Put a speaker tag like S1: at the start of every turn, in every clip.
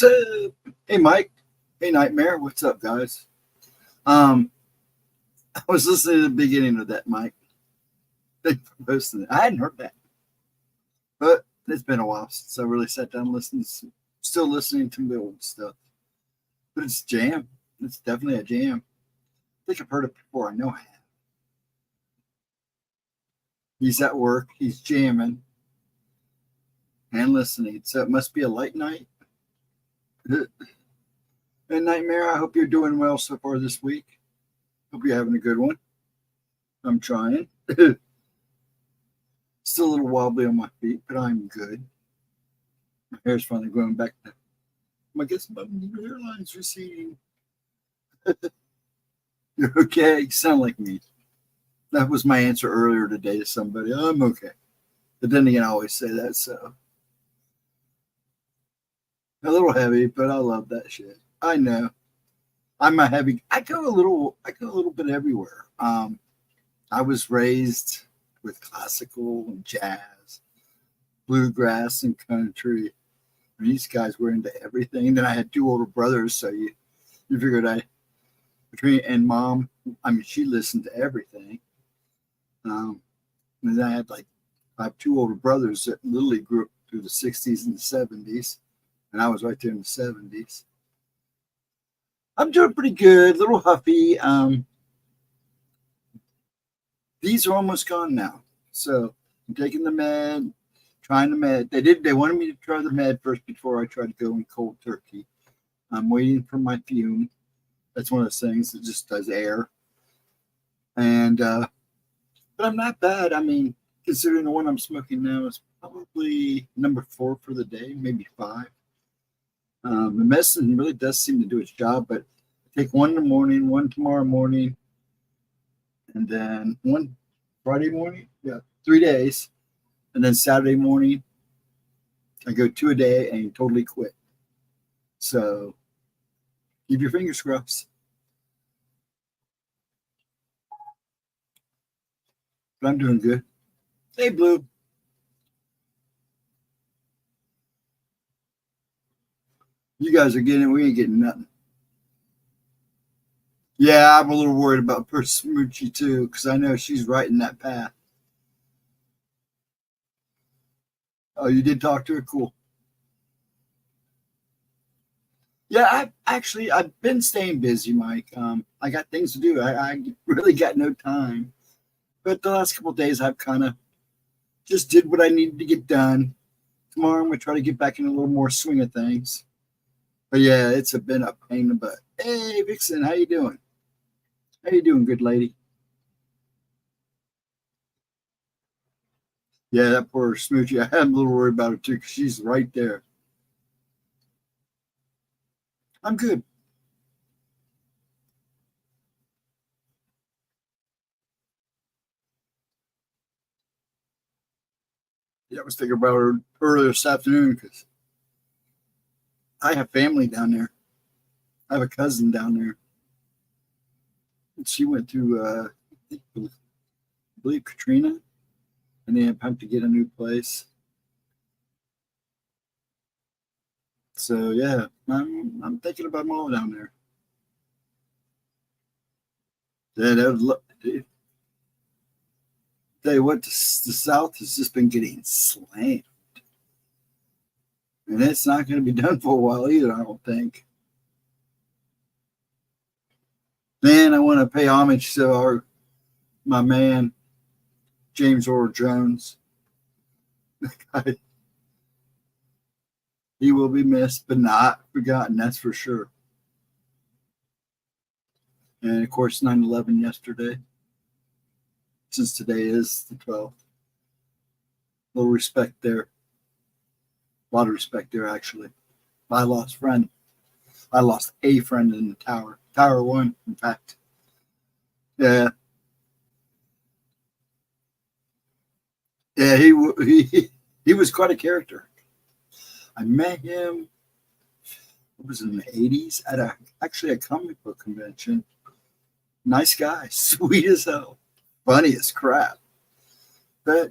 S1: What's up? Hey, Mike. Hey, Nightmare. What's up, guys? I was listening to the beginning of that, Mike. Thanks for posting it. I hadn't heard that, but it's been a while since I really sat down and listened. Still listening to the old stuff, but it's jam. It's definitely a jam. I think I've heard it before. I know I have. He's at work. He's jamming and listening. So it must be a light night. And Nightmare, I hope you're doing well so far this week. Hope you're having a good one. I'm trying. Still a little wobbly on my feet, but I'm good. My hair's finally going back to, I guess my hairline's receding. You're okay. You sound like me. That was my answer earlier today to somebody. I'm okay. But then again, I always say that, so. A little heavy, but I love that shit. I know. I'm a heavy. I go a little bit everywhere. I was raised with classical and jazz, bluegrass and country. These guys were into everything. Then I had two older brothers, so you figured and mom, I mean, she listened to everything. And then I have two older brothers that literally grew up through the 60s and the 70s. And I was right there in the 70s. I'm doing pretty good, a little huffy. These are almost gone now. So I'm taking the med, trying the med. They wanted me to try the med first before I tried to go in cold turkey. I'm waiting for my fume. That's one of those things that just does air. And but I'm not bad. I mean, considering the one I'm smoking now is probably number 4 for the day, maybe 5. The medicine really does seem to do its job, but I take one in the morning, one tomorrow morning, and then one Friday morning. Yeah, 3 days. And then Saturday morning, I go 2 a day and totally quit. So keep your fingers crossed. But I'm doing good. Hey, Blue. You guys are getting it. We ain't getting nothing. Yeah, I'm a little worried about Smoochie too, because I know she's right in that path. Oh, you did talk to her? Cool. Yeah, I've been staying busy, Mike. I got things to do. I really got no time. But the last couple of days, I've kind of just did what I needed to get done. Tomorrow, I'm going to try to get back in a little more swing of things. But yeah, it's been a pain in the butt. Hey, Vixen, how you doing? How you doing, good lady? Yeah, that poor Smoochie. I'm a little worried about her too, because she's right there. I'm good. Yeah, I was thinking about her earlier this afternoon because I have family down there. I have a cousin down there. And she went through, I believe, Katrina, and they had to get a new place. So yeah, I'm thinking about them all down there. Yeah, that would tell you what, the South has just been getting slammed. And it's not going to be done for a while either, I don't think. Man, I want to pay homage to my man, James Earl Jones. He will be missed, but not forgotten, that's for sure. And of course, 9/11 yesterday, since today is the 12th. A little respect there. A lot of respect there, actually. I lost a friend in the tower. Tower 1, in fact. Yeah. Yeah, he was quite a character. I met him, it was in the 80s, at a comic book convention. Nice guy, sweet as hell, funny as crap. But,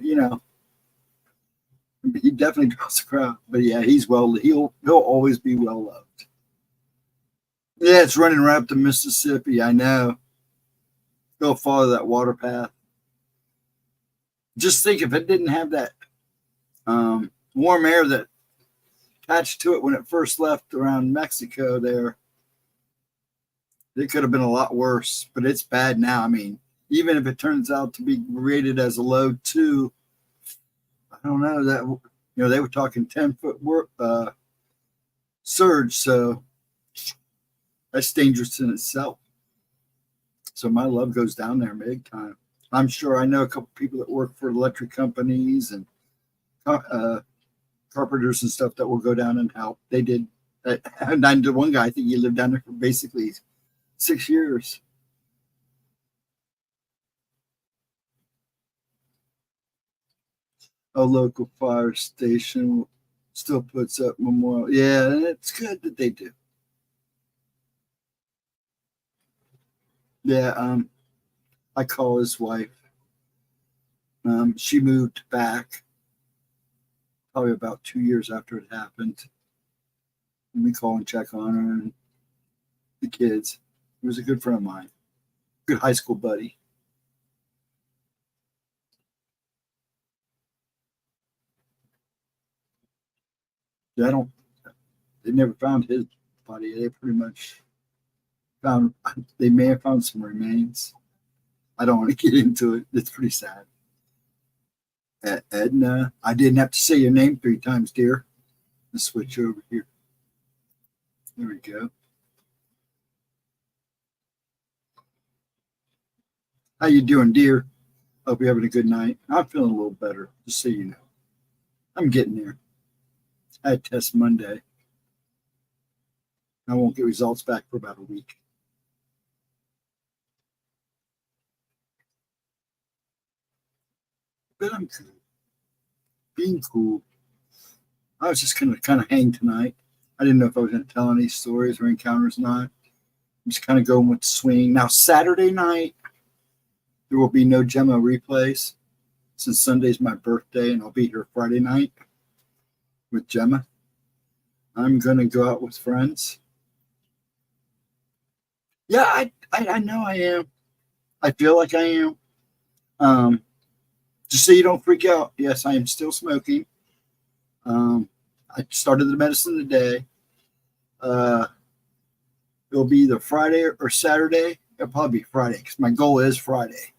S1: He definitely draws a crowd. But yeah, he'll always be well loved. Yeah, it's running right up the Mississippi. I know. Go follow that water path. Just think if it didn't have that warm air that attached to it when it first left around Mexico there, it could have been a lot worse. But it's bad now. I mean, even if it turns out to be rated as a low 2, I don't know that they were talking 10-foot surge, so that's dangerous in itself. So my love goes down there big time. I'm sure I know a couple people that work for electric companies and carpenters and stuff that will go down and help. They did. And I knew one guy, I think he lived down there for basically 6 years. A local fire station still puts up memorial. Yeah, and it's good that they do. Yeah, I call his wife. She moved back probably about 2 years after it happened. And we call and check on her and the kids. He was a good friend of mine, good high school buddy. Yeah, they never found his body. They pretty much they may have found some remains. I don't want to get into it. It's pretty sad. Edna, I didn't have to say your name 3 times, dear. Let's switch over here. There we go. How you doing, dear? Hope you're having a good night. I'm feeling a little better, just so you know. I'm getting there. I had tests Monday. I won't get results back for about a week. But I'm cool. Being cool. I was just going to kind of hang tonight. I didn't know if I was going to tell any stories or encounters or not. I'm just kind of going with the swing. Now, Saturday night, there will be no Gemma replays since Sunday's my birthday, and I'll be here Friday night with Gemma. I'm going to go out with friends. Yeah, I know I am. I feel like I am. Just so you don't freak out, yes, I am still smoking. I started the medicine today. It'll be either Friday or Saturday. It'll probably be Friday because my goal is Friday.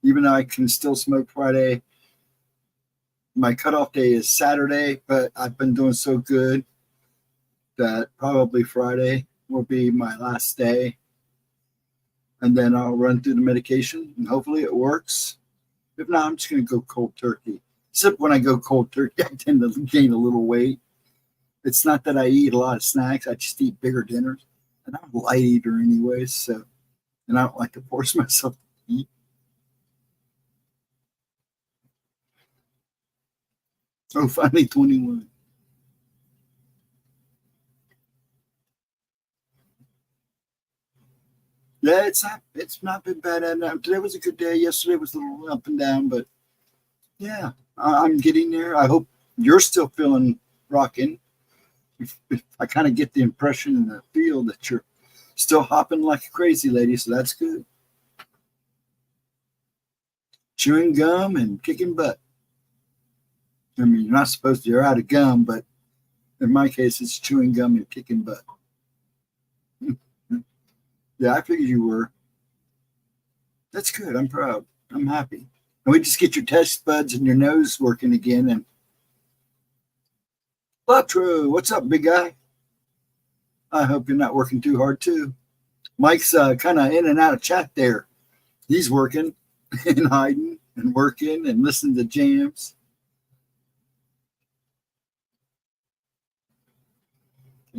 S1: Even though I can still smoke Friday, my cutoff day is Saturday, but I've been doing so good that probably Friday will be my last day. And then I'll run through the medication and hopefully it works. If not, I'm just going to go cold turkey. Except when I go cold turkey, I tend to gain a little weight. It's not that I eat a lot of snacks. I just eat bigger dinners. And I'm a light eater anyway, so, and I don't like to force myself to eat. Oh, finally 21. Yeah, it's not been bad. Today was a good day. Yesterday was a little up and down, but yeah, I'm getting there. I hope you're still feeling rocking. If I kind of get the impression and the feel that you're still hopping like a crazy lady, so that's good. Chewing gum and kicking butt. I mean, you're not supposed to. You're out of gum, but in my case, it's chewing gum and kicking butt. Yeah, I figured you were. That's good. I'm proud. I'm happy. And we just get your test buds and your nose working again. And Latro, what's up, big guy? I hope you're not working too hard too. Mike's kind of in and out of chat there. He's working and hiding and working and listening to jams.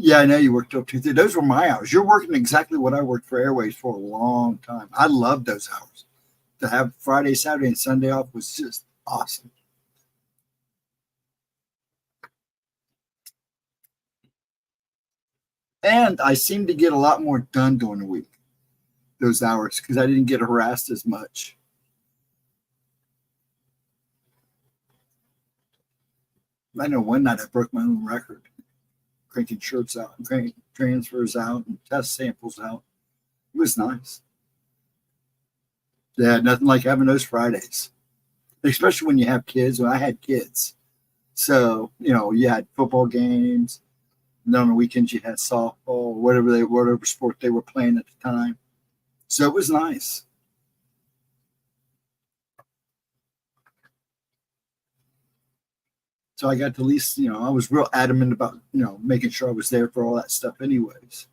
S1: Yeah, I know you worked till 2:30. Those were my hours. You're working exactly what I worked for Airways for a long time. I loved those hours. To have Friday, Saturday, and Sunday off was just awesome. And I seemed to get a lot more done during the week, those hours, because I didn't get harassed as much. I know one night I broke my own record, cranking shirts out, and cranking transfers out, and test samples out. It was nice. Yeah, nothing like having those Fridays, especially when you have kids. When I had kids, so you had football games. And then on the weekends you had softball, whatever sport they were playing at the time. So it was nice. So I got to at least, I was real adamant about, making sure I was there for all that stuff anyways.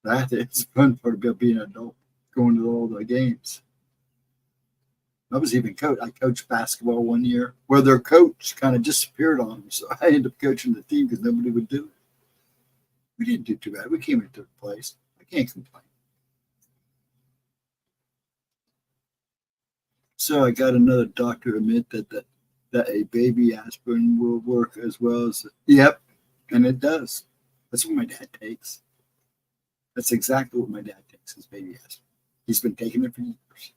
S1: That is the fun part about being an adult, going to all the games. I was even I coached basketball one year where their coach kind of disappeared on them. So I ended up coaching the team because nobody would do it. We didn't do too bad. We came into third place. I can't complain. So I got another doctor to admit that a baby aspirin will work as well as, yep, and it does. That's what my dad takes. That's exactly what my dad takes, his baby aspirin. He's been taking it for years.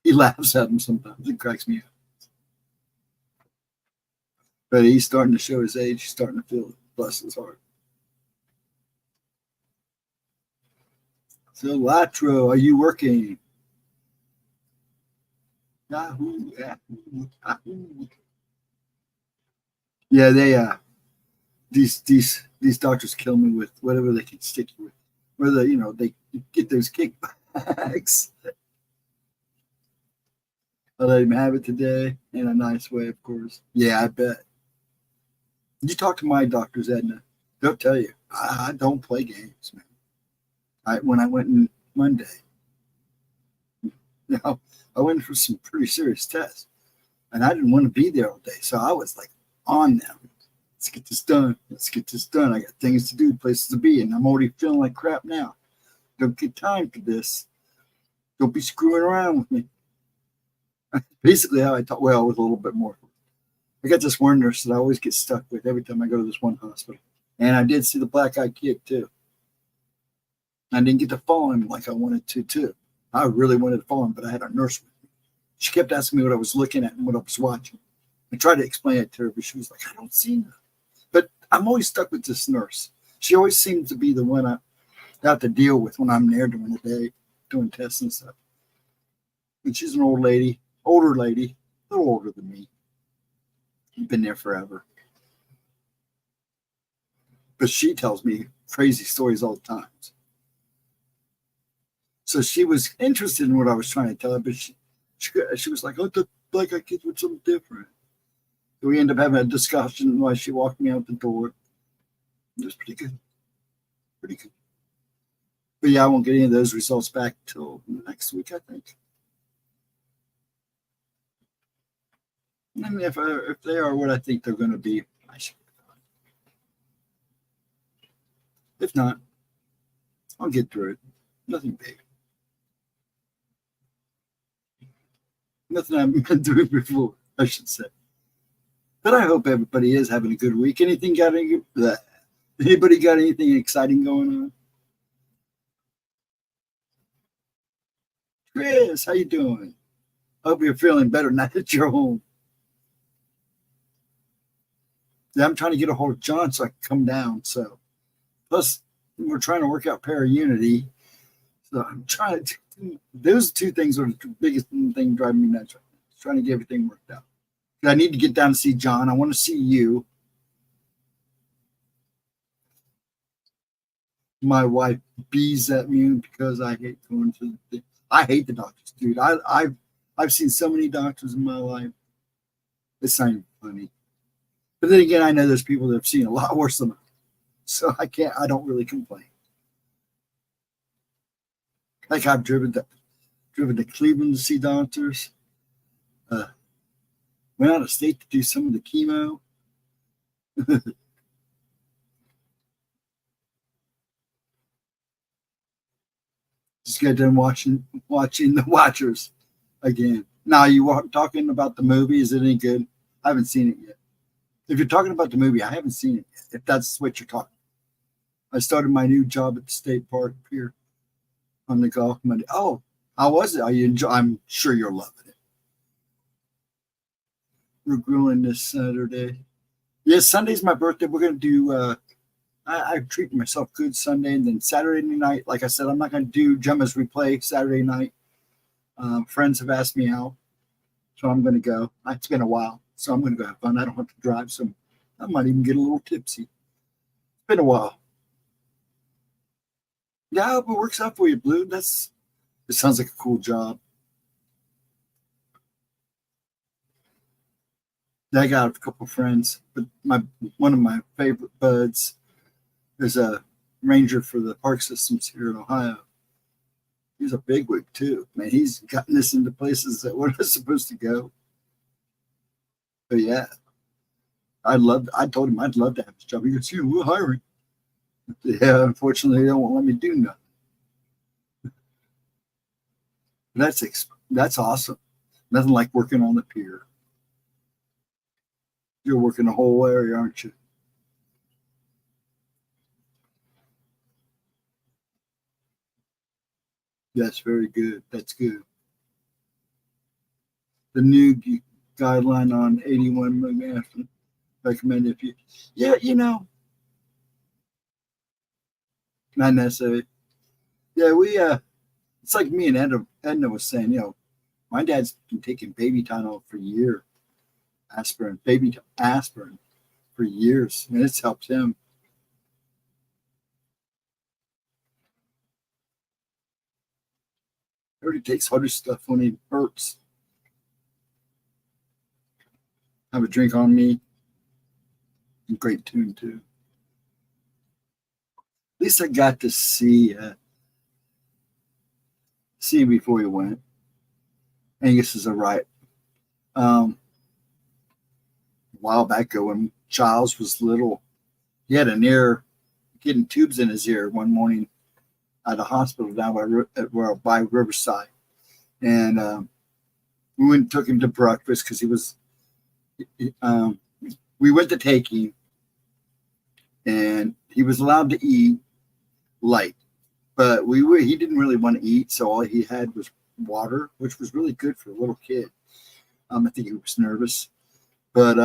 S1: He laughs at him sometimes. It cracks me up. But he's starting to show his age. He's starting to feel it. Bless his heart. So, Latro, are you working? Yahoo, Yahoo, Yahoo. Yeah, these doctors kill me with whatever they can stick you with. Whether they get those kickbacks. I let him have it today in a nice way, of course. Yeah, I bet. You talk to my doctors, Edna. They'll tell you, I don't play games, man. When I went in Monday, I went for some pretty serious tests, and I didn't want to be there all day. So I was like on them. Let's get this done. Let's get this done. I got things to do, places to be, and I'm already feeling like crap now. Don't get time for this. Don't be screwing around with me. Basically how I talk, well, with a little bit more. I got this one nurse that I always get stuck with every time I go to this one hospital. And I did see the black-eyed kid, too. I didn't get to follow him like I wanted to, too. I really wanted to follow him, but I had a nurse with me. She kept asking me what I was looking at and what I was watching. I tried to explain it to her, but she was like, I don't see that. But I'm always stuck with this nurse. She always seems to be the one I have to deal with when I'm there during the day, doing tests and stuff. And she's an older lady, a little older than me. She's been there forever. But she tells me crazy stories all the time. So she was interested in what I was trying to tell her, but she was like, oh, the black-eyed kids were something different. So we ended up having a discussion while she walked me out the door. It was pretty good. Pretty good. But yeah, I won't get any of those results back till next week, I think. And if they are what I think they're going to be, I should be fine. If not, I'll get through it. Nothing big. Nothing I haven't been through before, I should say. But I hope everybody is having a good week. Anybody got anything exciting going on? Chris, how you doing? I hope you're feeling better now that you're home. Yeah, I'm trying to get a hold of John so I can come down. So, plus we're trying to work out para-unity. So I'm trying to. Those two things are the biggest thing driving me nuts right now. Trying to get everything worked out. I need to get down to see John. I want to see you. My wife bees at me because I hate going to the. I hate the doctors, dude. I've seen so many doctors in my life. It's not even funny. But then again, I know there's people that have seen a lot worse than I. So I don't really complain. Like I've driven to Cleveland to see doctors. Went out of state to do some of the chemo. Just got done watching The Watchers again. Now you were talking about the movie. Is it any good? I haven't seen it yet. If you're talking about the movie, I haven't seen it yet. If that's what you're talking. I started my new job at the state park here on the golf Monday. Oh, How was it? Are you enjoy? I'm sure you're loving it. We're grilling this Saturday. Yes, Sunday's my birthday. We're gonna do. I treat myself good Sunday, and then Saturday night. Like I said, I'm not gonna do Gemma's replay Saturday night. Friends have asked me out, so I'm gonna go. It's been a while, so I'm gonna go have fun. I don't have to drive, so I might even get a little tipsy. It's been a while. Yeah, I hope it works out for you, Blue. It sounds like a cool job. I got a couple friends, but one of my favorite buds is a ranger for the park systems here in Ohio. He's a bigwig too, man. He's gotten us into places that we're not supposed to go. But yeah, I told him I'd love to have this job. He goes, "You, we're hiring." Yeah, unfortunately, they don't let me do nothing. That's awesome. Nothing like working on the pier. You're working the whole area, aren't you? That's very good. That's good. The new guideline on 81 milligrams recommend if you, yeah, not necessarily. Yeah, it's like me and Edna was saying, my dad's been taking baby Tylenol for years, aspirin for years, and it's helped him. He already takes other stuff when he hurts. Have a drink on me. Great tune too. At least I got to see before he went. Angus is a right. A while back ago when Giles was little, he had an ear getting tubes in his ear one morning at a hospital down by Riverside, and we went and took him to breakfast because he was. We went to take him, and he was allowed to eat light, but he didn't really want to eat, so all he had was water, which was really good for a little kid. I think he was nervous, but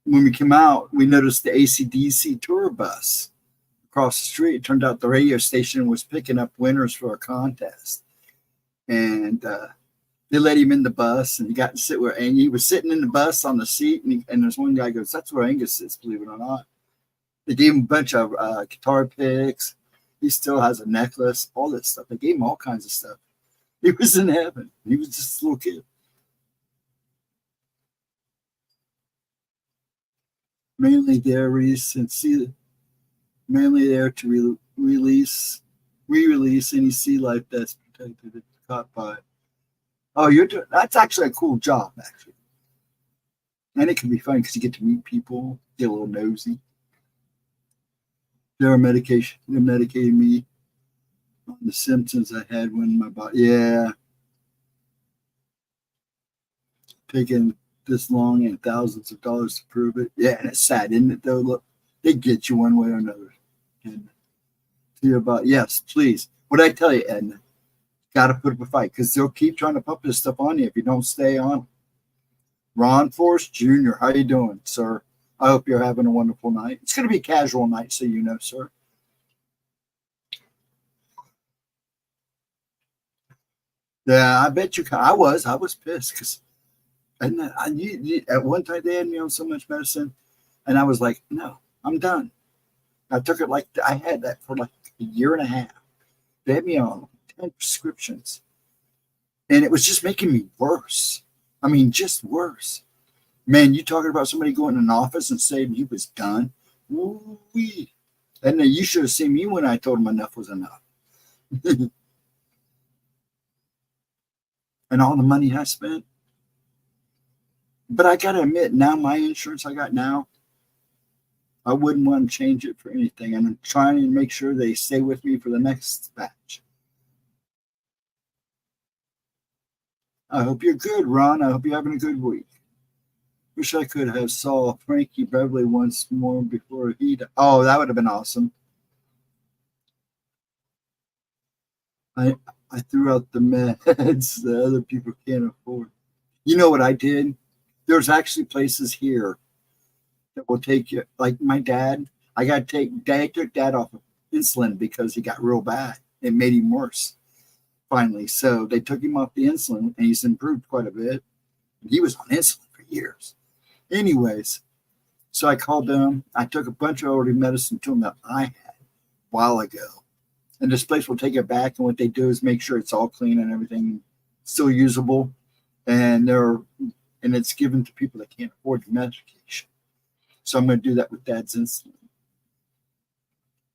S1: when we came out, we noticed the AC/DC tour bus across the street. It turned out the radio station was picking up winners for a contest, and they let him in the bus, and he got to sit where he was sitting in the bus on the seat, and there's one guy goes, "That's where Angus sits, believe it or not." They gave him a bunch of guitar picks. He still has a necklace, all that stuff. They gave him all kinds of stuff. He was in heaven. He was just a little kid. Mainly there, mainly there to re-release any sea life that's protected and caught by. Oh, that's actually a cool job, actually. And it can be fun because you get to meet people, get a little nosy. They're medicating me on the symptoms I had when my body, yeah, taking this long and thousands of dollars to prove it. Yeah, and it's sad, isn't it, though? Look, they get you one way or another. And to your body, yes, please. What I tell you, Edna, got to put up a fight because they'll keep trying to pump this stuff on you if you don't stay on. Ron Force Jr., how you doing, sir? I hope you're having a wonderful night. It's going to be a casual night, so you know, sir. Yeah, I bet you. I was pissed because, and at one time they had me on so much medicine, and I was like, no, I'm done. I took it I had that for like a year and a half. They had me on 10 prescriptions, and it was just making me worse. I mean, just worse. Man, you talking about somebody going in an office and saying he was done? Woo-wee. And you should have seen me when I told him enough was enough. And all the money I spent. But I got to admit, now my insurance I got now, I wouldn't want to change it for anything. And I'm trying to make sure they stay with me for the next batch. I hope you're good, Ron. I hope you're having a good week. Wish I could have saw Frankie Beverly once more before he died. Oh, that would have been awesome. I I threw out the meds that other people can't afford. You know what I did? There's actually places here that will take you. Like my dad, I got to take dad took dad off of insulin because he got real bad. It made him worse finally. So they took him off the insulin, and he's improved quite a bit. He was on insulin for years. Anyways, so I called them. I took a bunch of already medicine to them that I had a while ago. And this place will take it back. And what they do is make sure it's all clean and everything still usable. And it's given to people that can't afford the medication. So I'm going to do that with Dad's insulin.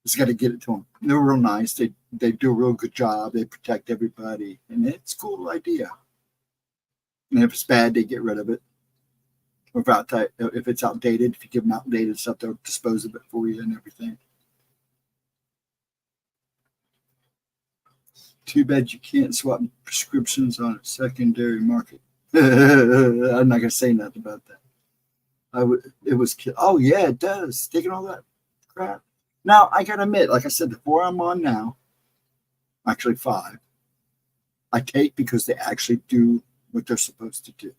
S1: Just got to get it to them. They're real nice. They do a real good job. They protect everybody. And it's a cool idea. And if it's bad, they get rid of it. Or if it's outdated, if you give them outdated stuff, they'll dispose of it for you and everything. Too bad you can't swap prescriptions on a secondary market. I'm not going to say nothing about that. It was, oh yeah, it does. Taking all that crap. Now, I got to admit, like I said, the 4 I'm on now, actually 5, I take because they actually do what they're supposed to do.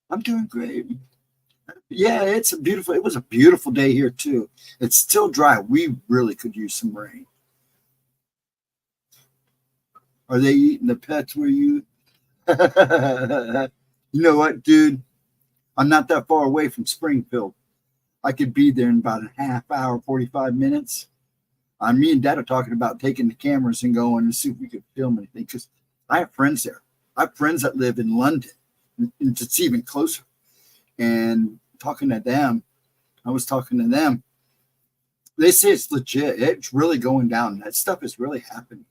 S1: I'm doing great. Yeah, it was a beautiful day here too. It's still dry. We really could use some rain. Are they eating the pets where you? You know what, dude? I'm not that far away from Springfield. I could be there in about a half hour, 45 minutes. Me and Dad are talking about taking the cameras and going and see if we could film anything because I have friends there. I have friends that live in London, and it's even closer. And talking to them, I was talking to them. They say it's legit. It's really going down. That stuff is really happening.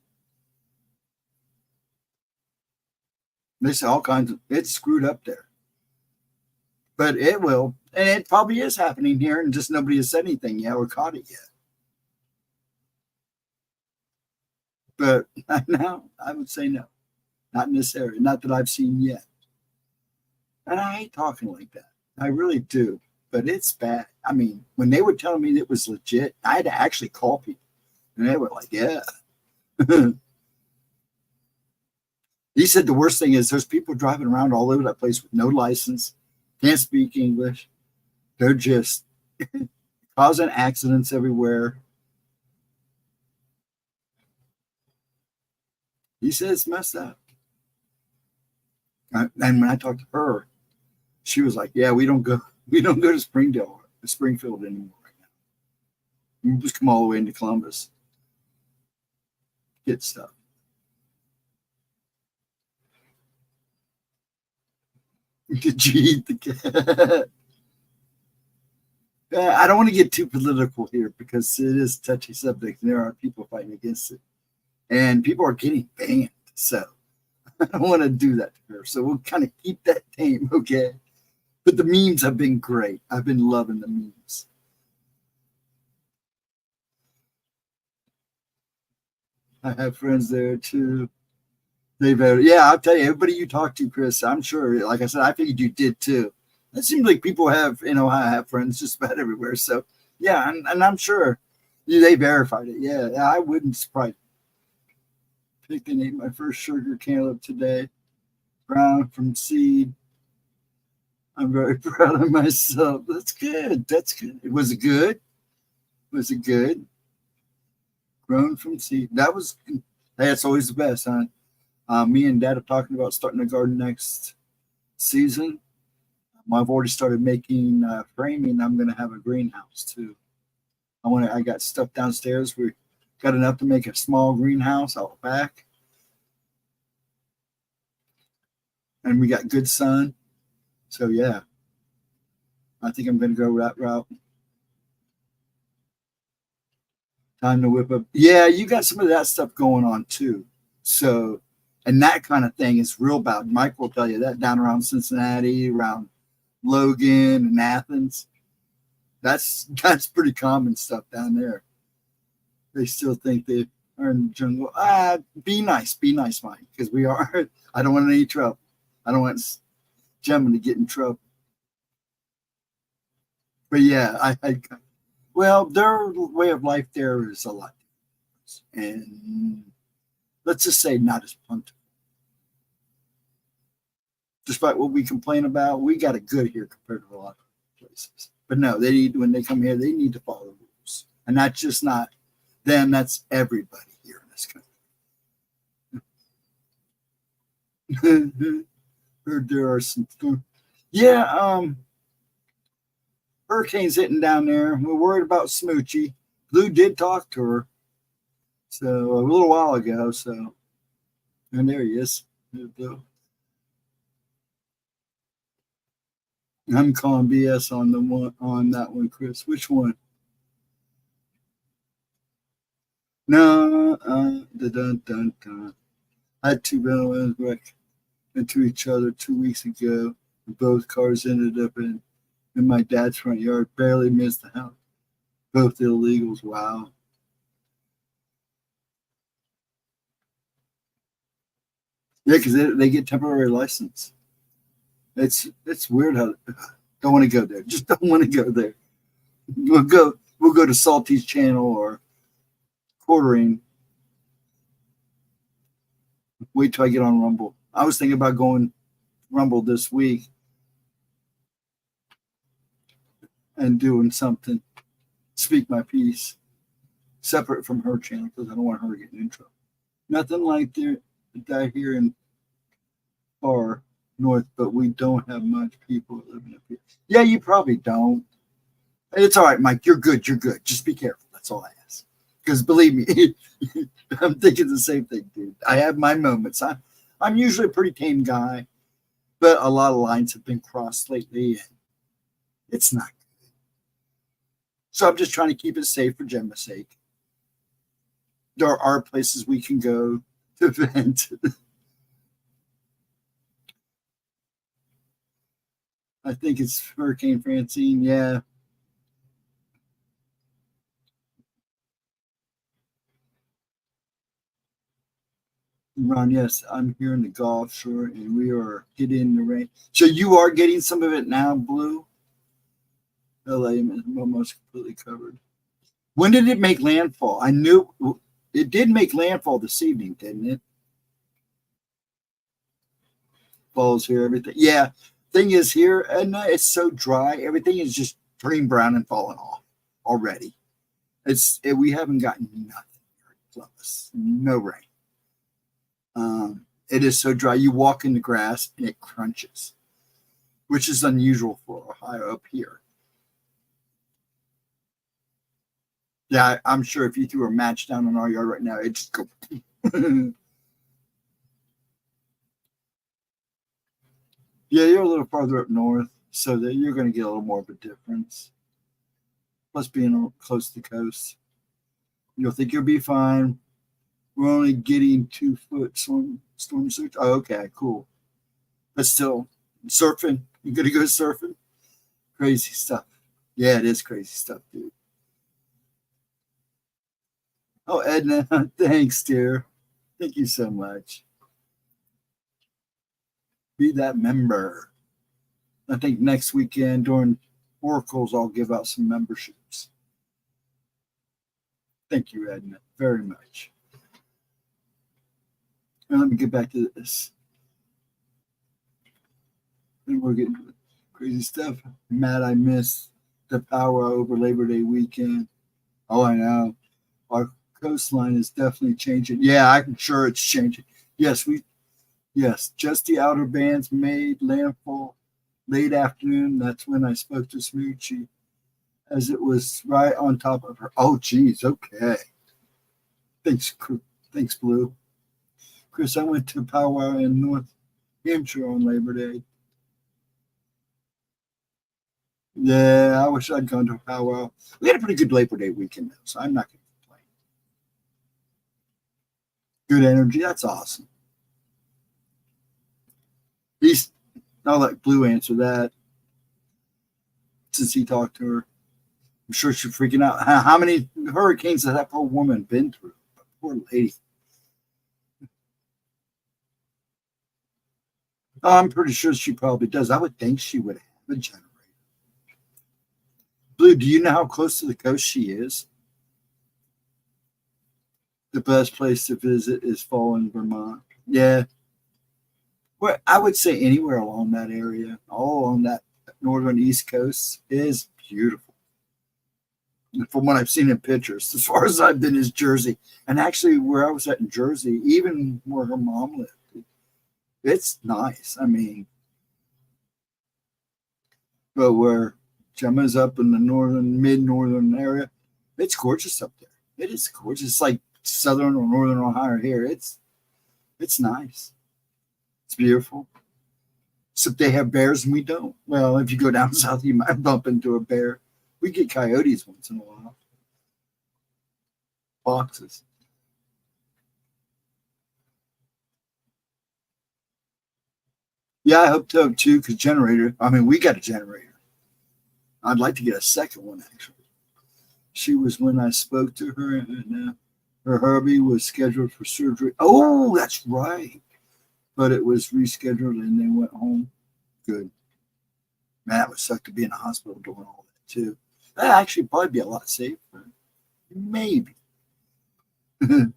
S1: They say all kinds of, it's screwed up there. But it will. And it probably is happening here, and just nobody has said anything yet or caught it yet. But now I would say no. Not in this area. Not that I've seen yet. And I hate talking like that. I really do. But it's bad. I mean, when they were telling me it was legit, I had to actually call people. And they were like, yeah. He said the worst thing is there's people driving around all over that place with no license, can't speak English. They're just causing accidents everywhere. He said it's messed up. And when I talked to her, she was like, yeah, we don't go to Springfield anymore right now. We just come all the way into Columbus. Get stuff. Did you eat the cat? I don't want to get too political here because it is a touchy subject and there are people fighting against it. And people are getting banned. So I don't want to do that to her. So we'll kind of keep that tame, okay? But the memes have been great. I've been loving the memes. I have friends there too. Yeah, I'll tell you, everybody you talk to, Chris, I'm sure, like I said, I figured you did too. It seems like people have, I have friends just about everywhere. So, yeah, and I'm sure they verified it. Yeah, I wouldn't surprise. Picked and ate my first sugar cantaloupe today. Ground from seed. I'm very proud of myself. That's good. That's good. Was it good? Was it good? Grown from seed. That was, hey, that's always the best, huh? Me and Dad are talking about starting a garden next season. I've already started making framing. I'm going to have a greenhouse too. I got stuff downstairs. We got enough to make a small greenhouse out back, and we got good sun. So yeah, I think I'm going to go that route. Time to whip up. Yeah, you got some of that stuff going on too. So, and that kind of thing is real bad. Mike will tell you that down around Cincinnati, around Logan and Athens. That's pretty common stuff down there. They still think they are in the jungle. Be nice, Mike, because we are. I don't want any trouble. I don't want Gemma to get in trouble. But yeah, well, their way of life there is a lot different. And let's just say not as plentiful. Despite what we complain about, we got it good here compared to a lot of places. But no, they need when they come here, they need to follow the rules, and that's just not them. That's everybody here in this country. Heard there are some, yeah, hurricanes hitting down there. We're worried about Smoochie. Blue did talk to her, so a little while ago. So, and there he is. Blue. I'm calling BS on the one on that one, Chris. Which one? No, dun dun dun. I had two villains wreck into each other 2 weeks ago. Both cars ended up in my dad's front yard. Barely missed the house. Both illegals. Wow. Yeah, because they get temporary license. It's weird how don't want to go there. Just don't want to go there. We'll go to Salty's channel or Quartering. Wait till I get on Rumble. I was thinking about going Rumble this week and doing something. Speak my piece. Separate from her channel because I don't want her to get in trouble. Nothing like that here in far north, but we don't have much people living up here. Yeah, you probably don't. It's all right, Mike. You're good. You're good. Just be careful. That's all I ask. Because believe me, I'm thinking the same thing, dude. I have my moments. I'm usually a pretty tame guy, but a lot of lines have been crossed lately, and it's not good. So I'm just trying to keep it safe for Gemma's sake. There are places we can go to vent. I think it's Hurricane Francine. Yeah. Ron, yes, I'm here in the Gulf Shore, and we are getting the rain. So you are getting some of it now, Blue? LA is almost completely covered. When did it make landfall? I knew it did make landfall this evening, didn't it? Falls here, everything. Yeah. Thing is here, and it's so dry. Everything is just turning brown and falling off already. We haven't gotten nothing from us. No rain. It is so dry. You walk in the grass and it crunches, which is unusual for Ohio up here. Yeah, I'm sure if you threw a match down in our yard right now, it'd just go. Yeah, you're a little farther up north, so that you're going to get a little more of a difference. Plus, being close to the coast, you'll think you'll be fine. We're only getting 2 foot storm surge. Oh, okay, cool. But still, surfing. You gonna go surfing? Crazy stuff. Yeah, it is crazy stuff, dude. Oh, Edna, thanks, dear. Thank you so much. Be that member. I think next weekend during Oracles, I'll give out some memberships. Thank you, Edna, very much. And let me get back to this. And we're getting crazy stuff. Matt, I missed the power over Labor Day weekend. Oh, I know. Our coastline is definitely changing. Yeah, I'm sure it's changing. Yes, just the outer bands made landfall late afternoon. That's when I spoke to Smoochie, as it was right on top of her. Oh, geez. Okay. Thanks, Blue. Chris, I went to powwow in North Hampshire on Labor Day. Yeah, I wish I'd gone to a powwow. We had a pretty good Labor Day weekend, though, so I'm not going to complain. Good energy. That's awesome. I'll let Blue answer that since he talked to her. I'm sure she's freaking out. How many hurricanes has that poor woman been through? Poor lady. Oh, I'm pretty sure she probably does. I would think she would have a generator. Blue, do you know how close to the coast she is? The best place to visit is Fallen, Vermont. Yeah. Well, I would say anywhere along that area, all along that northern East Coast is beautiful. And from what I've seen in pictures, as far as I've been is Jersey. And actually, where I was at in Jersey, even where her mom lived, it's nice. I mean, but where Gemma's up in the northern, mid-northern area, it's gorgeous up there. It is gorgeous. It's like southern or northern Ohio here. It's nice. It's beautiful. Except they have bears and we don't. Well, if you go down south, you might bump into a bear. We get coyotes once in a while. Foxes. Yeah, I hope so too, because generator. I mean, we got a generator. I'd like to get a second one, actually. She was when I spoke to her, and her hubby was scheduled for surgery. Oh, that's right. But it was rescheduled and they went home. Good. Man, that would suck to be in a hospital doing all that, too. That'd actually probably be a lot safer. Maybe. Of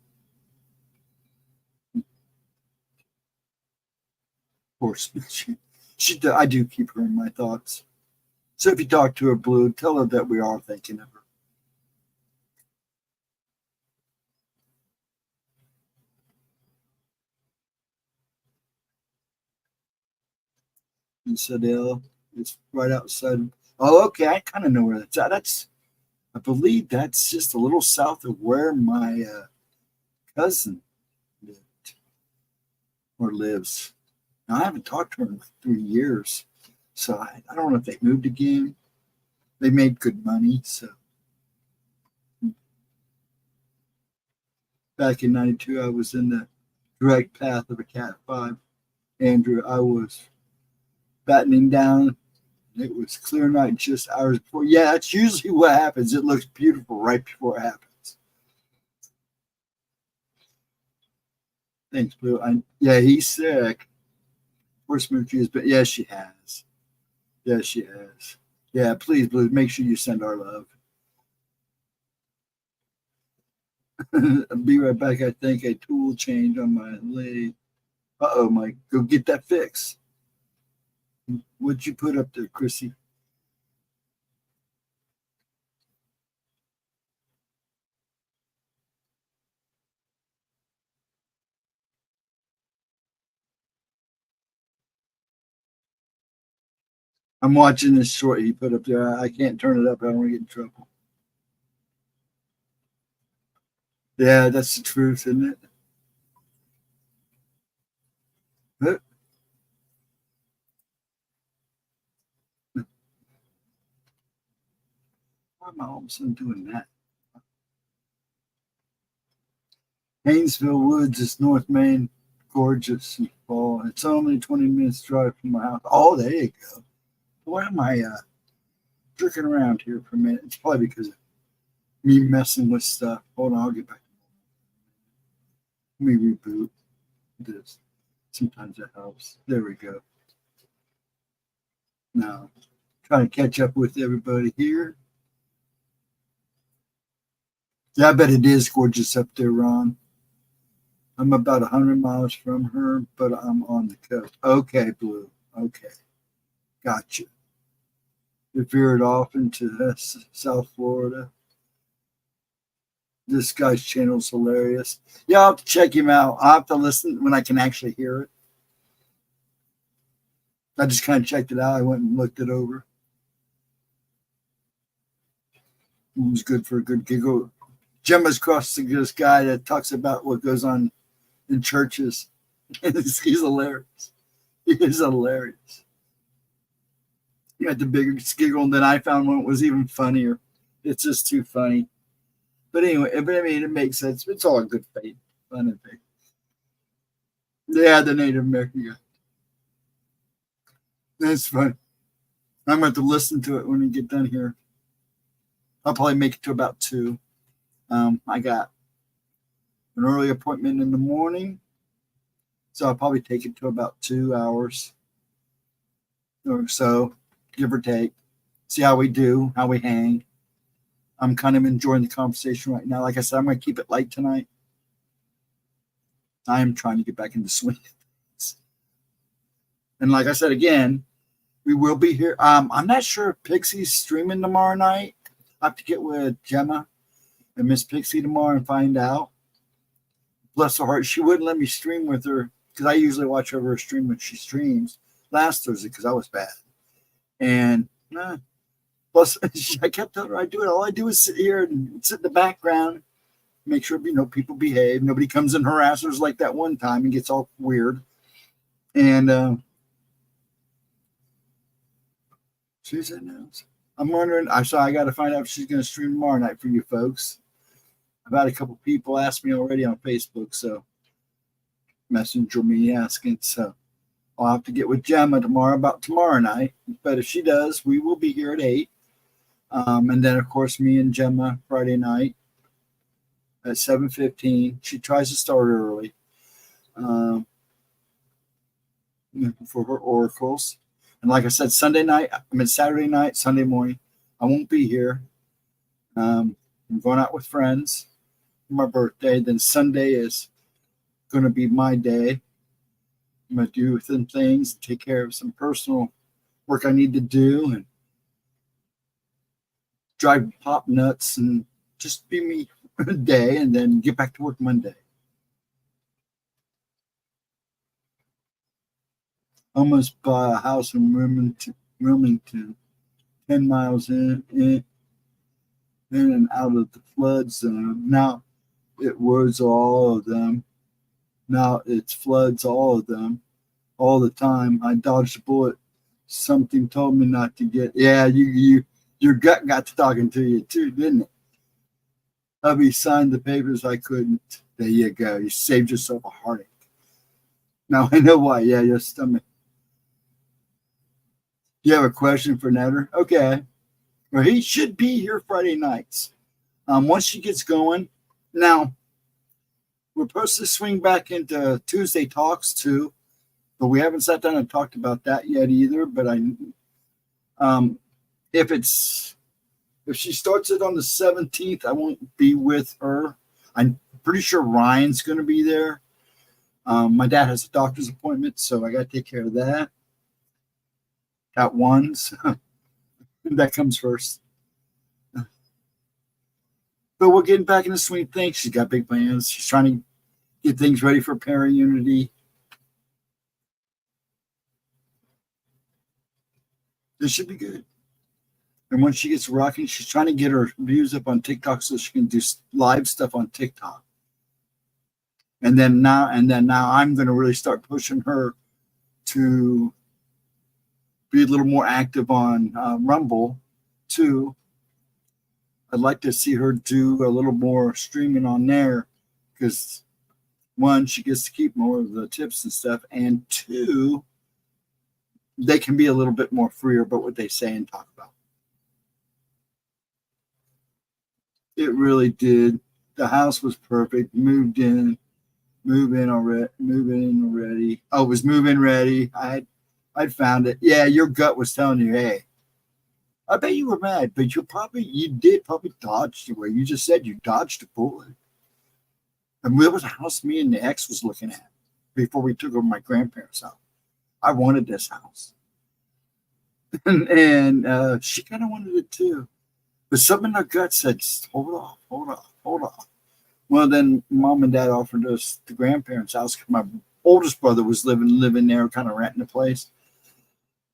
S1: course, I do keep her in my thoughts. So if you talk to her, Blue, tell her that we are thinking of her. And Sedale is right outside. Oh, okay. I kind of know where that's at. I believe that's just a little south of where my cousin lived or lives. Now, I haven't talked to her in like 3 years. So I don't know if they moved again. They made good money. So back in 92, I was in the direct path of a Cat 5. Andrew, I was battening down. It was clear night just hours before. Yeah, that's usually what happens. It looks beautiful right before it happens. Thanks, Blue. Yeah, he's sick. Poor Smoochie has been. Yeah, she has. Yeah, she has. Yeah, please, Blue, make sure you send our love. I'll be right back. I think a tool change on my lathe. Uh-oh, Mike. Go get that fix. What'd you put up there, Chrissy? I'm watching this short he put up there. I can't turn it up. I don't want to get in trouble. Yeah, that's the truth, isn't it? But why am I all of a sudden doing that? Haynesville Woods is North Maine. Gorgeous in fall. It's only 20 minutes drive from my house. Oh, there you go. Why am I jerking around here for a minute? It's probably because of me messing with stuff. Hold on, I'll get back. Let me reboot this. Sometimes that helps. There we go. Now, trying to catch up with everybody here. Yeah, I bet it is gorgeous up there, Ron. I'm about 100 miles from her, but I'm on the coast. Okay, Blue. Okay. Gotcha. You veered off into South Florida. This guy's channel is hilarious. Yeah, I'll have to check him out. I'll have to listen when I can actually hear it. I just kind of checked it out. I went and looked it over. It was good for a good giggle. Gemma's crossing this guy that talks about what goes on in churches. He's hilarious. He is hilarious. He had the biggest giggle, and then I found one that was even funnier. It's just too funny. But anyway, I mean, it makes sense. It's all a good faith. Fun and faith. Yeah, the Native American guy. That's fun. I'm going to listen to it when we get done here. I'll probably make it to about 2. I got an early appointment in the morning, so I'll probably take it to about 2 hours or so, give or take. see how we do, how we hang. I'm kind of enjoying the conversation right now. Like I said, I'm going to keep it light tonight. I am trying to get back into swing. And like I said, again, we will be here. I'm not sure if Pixie's streaming tomorrow night. I have to get with Gemma and Miss Pixie tomorrow and find out. Bless her heart, she wouldn't let me stream with her because I usually watch over her stream when she streams last Thursday because I was bad. And plus, I kept telling her I do it. All I do is sit here and sit in the background, make sure people behave. Nobody comes and harasses like that one time and gets all weird. And she said no. I'm wondering. I got to find out if she's going to stream tomorrow night for you folks. I've had a couple people ask me already on Facebook, so messenger me asking. So I'll have to get with Gemma about tomorrow night. But if she does, we will be here at 8. And then, of course, me and Gemma Friday night at 7:15. She tries to start early for her oracles. And like I said, Saturday night, Sunday morning, I won't be here. I'm going out with friends for my birthday. Then Sunday is going to be my day. I'm going to do some things, take care of some personal work I need to do, and drive pop nuts and just be me a day, and then get back to work Monday. Almost bought a house in Wilmington, 10 miles in and out of the flood zone. Now it was all of them. Now it's floods, all of them, all the time. I dodged a bullet. Something told me not to get. Yeah, your gut got to talking to you too, didn't it? Hubby signed the papers. I couldn't. There you go. You saved yourself a heartache. Now I know why. Yeah, your stomach. You have a question for Netter? Okay. Well, he should be here Friday nights. Once she gets going. Now, we're supposed to swing back into Tuesday talks too, but we haven't sat down and talked about that yet either. But if she starts it on the 17th, I won't be with her. I'm pretty sure Ryan's going to be there. My dad has a doctor's appointment, so I got to take care of that. At 1, so that comes first. But we're getting back in the swing of things. She's got big plans. She's trying to get things ready for Parent Unity. This should be good. And when she gets rocking, she's trying to get her views up on TikTok so she can do live stuff on TikTok. And then now I'm going to really start pushing her to be a little more active on Rumble too. I'd like to see her do a little more streaming on there because 1, she gets to keep more of the tips and stuff, and 2, they can be a little bit more freer about what they say and talk about. It really did. The house was perfect. Moved in already. Oh, it was move-in ready. I'd found it. Yeah, your gut was telling you, hey, I bet you were mad, but you did probably dodge the way you just said you dodged a bullet. And there was a house me and the ex was looking at before we took over my grandparents' house. I wanted this house. and she kind of wanted it too. But something in her gut said, hold off. Well, then Mom and Dad offered us the grandparents' house. My oldest brother was living there, kind of renting the place.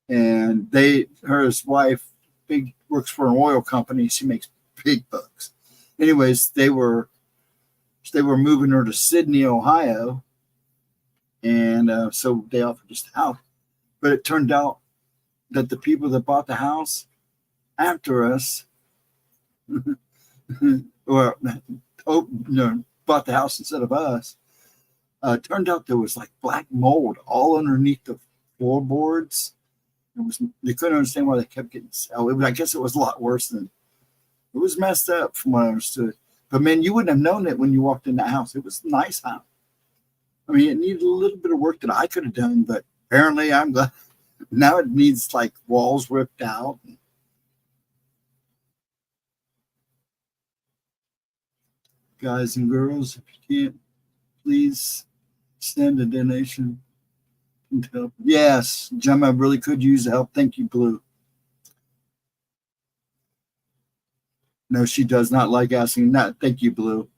S1: And his wife, works for an oil company. She makes big bucks. Anyways, they were moving her to Sydney, Ohio, and so they offered us the house. But it turned out that the people that bought the house after us, or bought the house instead of us, turned out there was like black mold all underneath the floorboards. They couldn't understand why they kept getting sold. I guess it was a lot worse than it was messed up from what I understood. But man, you wouldn't have known it when you walked in the house. It was a nice house. I mean, it needed a little bit of work that I could have done, but apparently I'm glad. Now it needs like walls ripped out. Guys and girls, if you can't, please send a donation and help. Yes, Gemma really could use the help. Thank you, Blue. No, she does not like asking that. Thank you, Blue.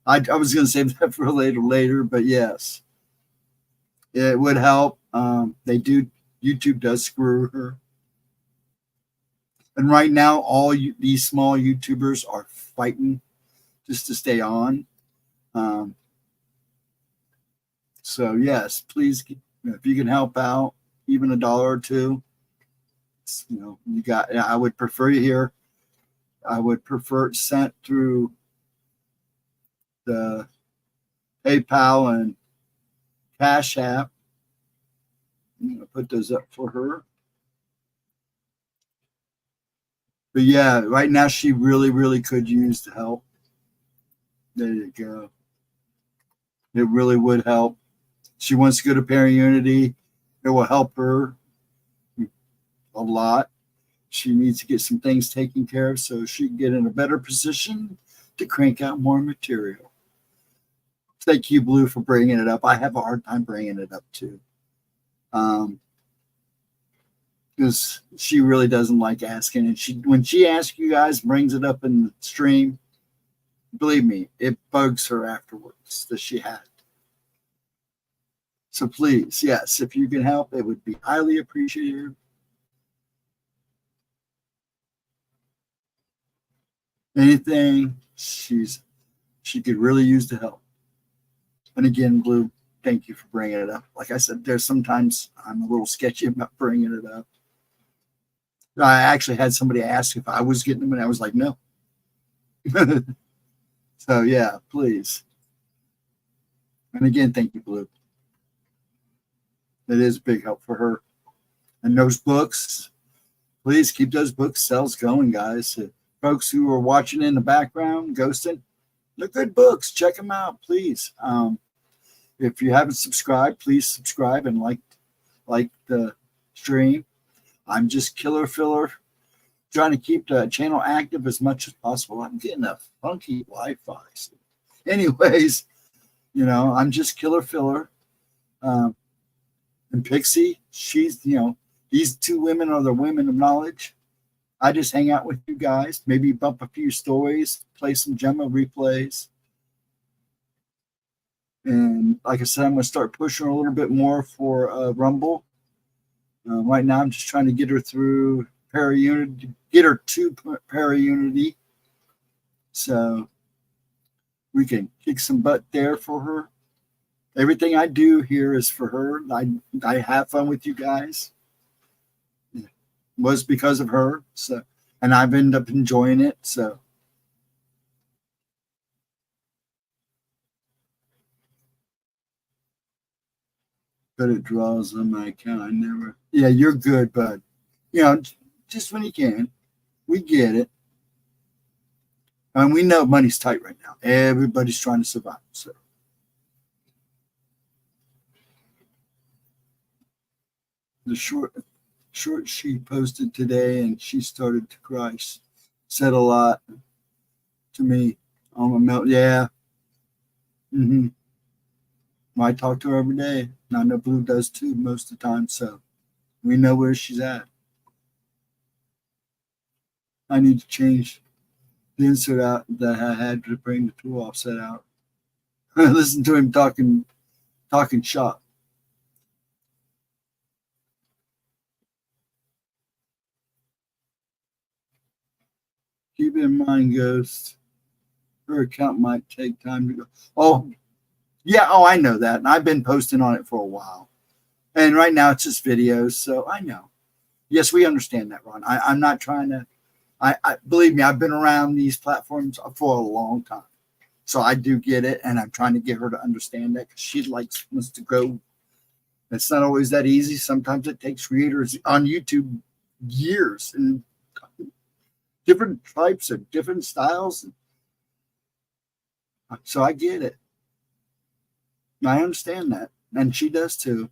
S1: I was going to save that for later, but yes, it would help. YouTube does screw her. And right now, these small YouTubers are fighting just to stay on. So yes, please, if you can help out, even $1 or $2, you got. I would prefer you here. I would prefer it sent through the PayPal and Cash App. I'm going to put those up for her. But yeah, right now she really, really could use the help. There you go. It really would help. She wants to go to Paraunity. It will help her a lot. She needs to get some things taken care of so she can get in a better position to crank out more material. Thank you, Blue, for bringing it up. I have a hard time bringing it up too. Because she really doesn't like asking. And when she asks you guys, brings it up in the stream, believe me, it bugs her afterwards that she had. So please, yes, if you can help, it would be highly appreciated. Anything, she could really use the help. And again, Blue, thank you for bringing it up. Like I said, there's sometimes I'm a little sketchy about bringing it up. I actually had somebody ask if I was getting them, and I was like, no. So yeah, please. And again, thank you, Blue. It is a big help for her. And those books, please keep those book sales going, guys. Folks who are watching in the background, ghosting, they're good books. Check them out, please. If you haven't subscribed, please subscribe and like the stream. I'm just Killer Filler, trying to keep the channel active as much as possible. I'm getting a funky Wi-Fi. Anyways, I'm just Killer Filler. And Pixie, she's, these two women are the women of knowledge. I just hang out with you guys, maybe bump a few stories, play some Gemma replays. And like I said, I'm going to start pushing her a little bit more for Rumble. Right now, I'm just trying to get her through Paraunity, get her to Paraunity. So we can kick some butt there for her. Everything I do here is for her. I have fun with you guys. It was because of her. So, and I've ended up enjoying it. So. But it draws on my account. I never. Yeah, you're good, bud. Just when you can. We get it. And we know money's tight right now. Everybody's trying to survive. So. The short she posted today, and she started to cry. She said a lot to me on my melt. Yeah. I talk to her every day. And I know Blue does too most of the time. So we know where she's at. I need to change the insert out that I had to bring the tool offset out. Listen to him talking shop. Keep in mind, Ghost, her account might take time to go. Oh, yeah. Oh, I know that. And I've been posting on it for a while. And right now it's just videos. So I know. Yes, we understand that, Ron. I'm not trying to. I believe me, I've been around these platforms for a long time. So I do get it. And I'm trying to get her to understand that because she wants to go. It's not always that easy. Sometimes it takes creators on YouTube years and different types of different styles. So I get it. I understand that. And she does too.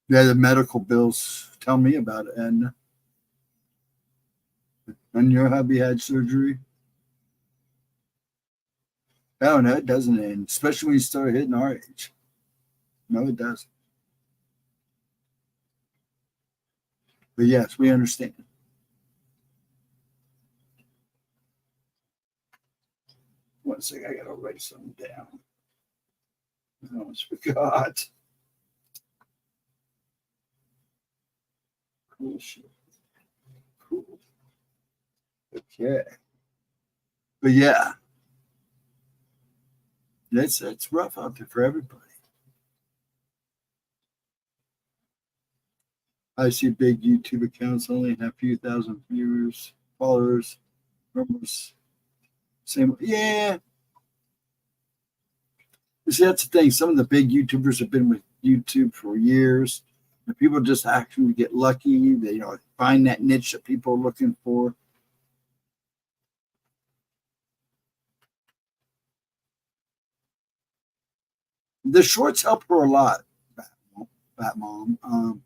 S1: Yeah, the medical bills tell me about it. And your hubby had surgery. Oh no, it doesn't end, especially when you start hitting our age. No, it doesn't. But yes, we understand. One second, I gotta write something down. I almost forgot. Cool shit. Cool. Okay. But yeah, it's rough out there for everybody. I see big YouTube accounts only have a few thousand viewers, followers, numbers. Same, yeah. You see, that's the thing. Some of the big YouTubers have been with YouTube for years, and people just actually get lucky. They find that niche that people are looking for. The shorts help her a lot, Bat Mom.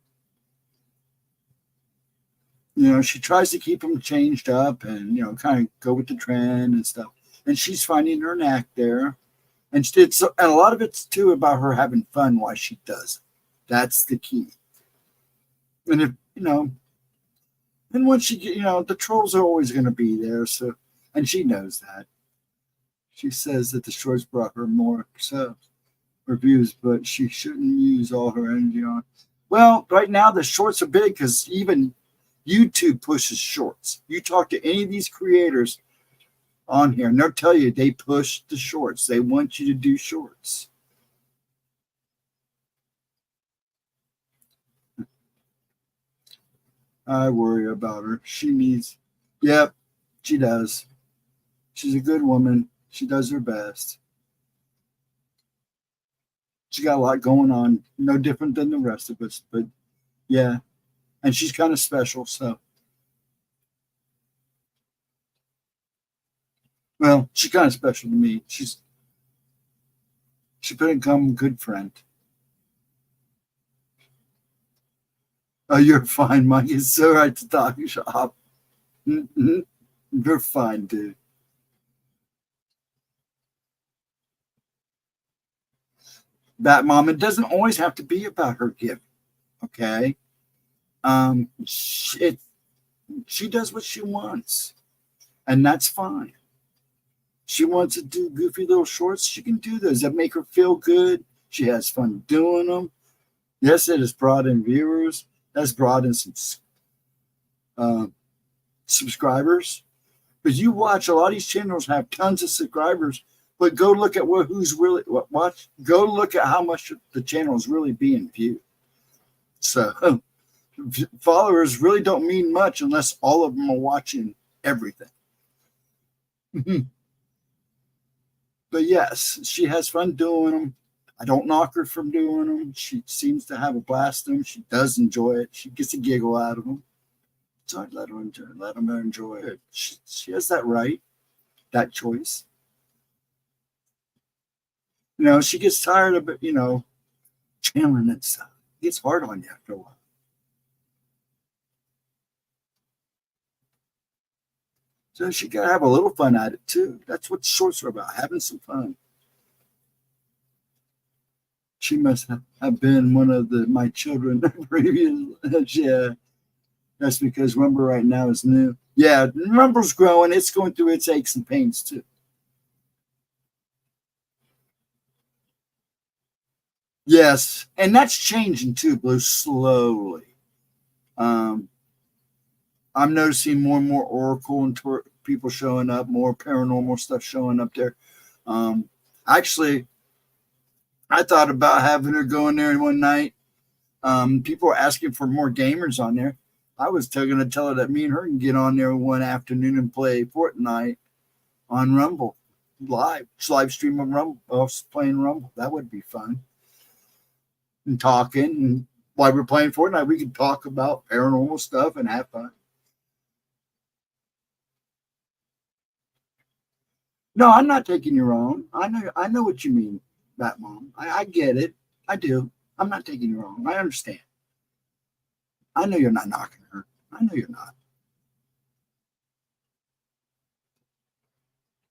S1: She tries to keep them changed up and kind of go with the trend and stuff. And she's finding her knack there. And and a lot of it's too about her having fun while she does it. That's the key. And if and once she the trolls are always going to be there. So, and she knows that. She says that the shorts brought her more reviews, but she shouldn't use all her energy on. Well, right now the shorts are big because even YouTube pushes shorts. You talk to any of these creators on here, and they'll tell you they push the shorts. They want you to do shorts. I worry about her. She needs, yep, she does. She's a good woman. She does her best. She got a lot going on, no different than the rest of us, but yeah, and she's kind of special. So, well, she's kind of special to me. She's become a good friend. Oh, you're fine, Mike. It's so right to talk shop. Mm-hmm. You're fine, dude. That mom, it doesn't always have to be about her gift. Okay. She does what she wants, and that's fine. She wants to do goofy little shorts. She can do those that make her feel good. She has fun doing them. Yes, it has brought in viewers. That's brought in some subscribers. Because you watch a lot of these channels have tons of subscribers, but go look at who's really watch. Go look at how much the channel is really being viewed. So followers really don't mean much unless all of them are watching everything. But yes, she has fun doing them. I don't knock her from doing them. She seems to have a blast in them. She does enjoy it. She gets a giggle out of them. So I'd let her enjoy it. She has that right, that choice. She gets tired of it, channeling that stuff. It gets hard on you after a while. So she got to have a little fun at it too. That's what shorts are about, having some fun. She must have been one of my children previous. Yeah, that's because Rumble right now is new. Yeah, Rumble's growing. It's going through its aches and pains too. Yes, and that's changing too, Blue, slowly. Um, I'm noticing more and more Oracle and people showing up, more paranormal stuff showing up there. Actually, I thought about having her go in there one night. People are asking for more gamers on there. I was going to tell her that me and her can get on there one afternoon and play Fortnite on Rumble live stream of Rumble, us playing Rumble. That would be fun. And talking, and while we're playing Fortnite, we could talk about paranormal stuff and have fun. No, I'm not taking you wrong. I know what you mean, Bat Mom. I get it. I do. I'm not taking you wrong. I understand. I know you're not knocking her. I know you're not.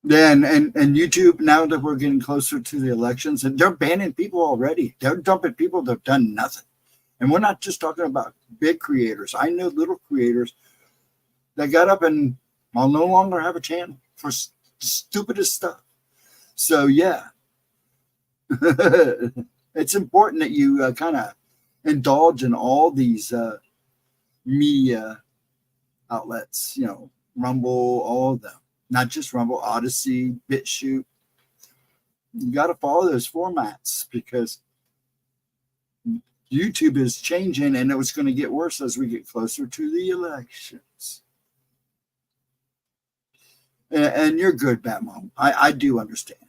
S1: Then and YouTube, now that we're getting closer to the elections, and they're banning people already. They're dumping people that have done nothing. And we're not just talking about big creators. I know little creators that got up and I'll no longer have a channel for stupidest stuff. So yeah, it's important that you kind of indulge in all these media outlets, you know, Rumble, all of them, not just Rumble, Odyssey, BitChute. You got to follow those formats because YouTube is changing and it was going to get worse as we get closer to the elections. And you're good, Batmom. I do understand.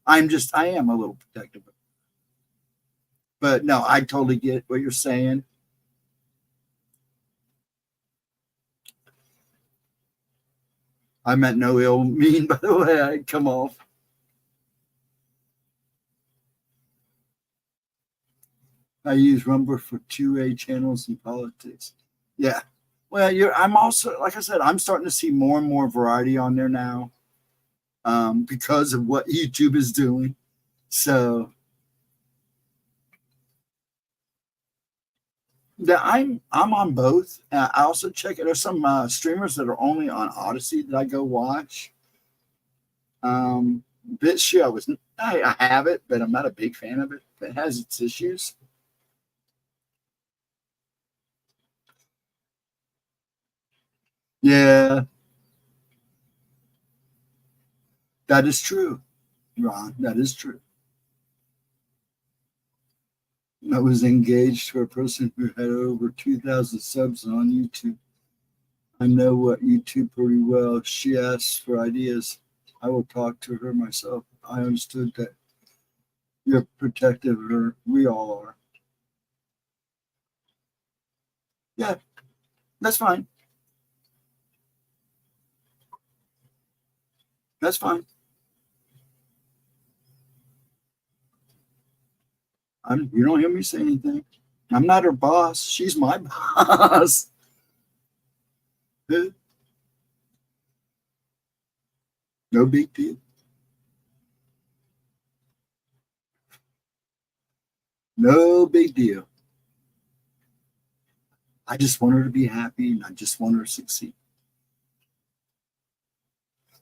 S1: I am a little protective. But no, I totally get what you're saying. I meant no ill mean, by the way. I come off. I use Rumble for 2A channels and politics. Yeah. Well, I'm also, like I said, I'm starting to see more and more variety on there now because of what YouTube is doing. So yeah, I'm on both. I also check it. There's some streamers that are only on Odyssey that I go watch. BitChute, I have it, but I'm not a big fan of it. It has its issues. Yeah, that is true, Ron. That is true. I was engaged to a person who had over 2,000 subs on YouTube. I know what YouTube pretty well. She asked for ideas. I will talk to her myself. I understood that you're protective of her. We all are. Yeah, that's fine. That's fine. You don't hear me say anything. I'm not her boss. She's my boss. No big deal. No big deal. I just want her to be happy and I just want her to succeed.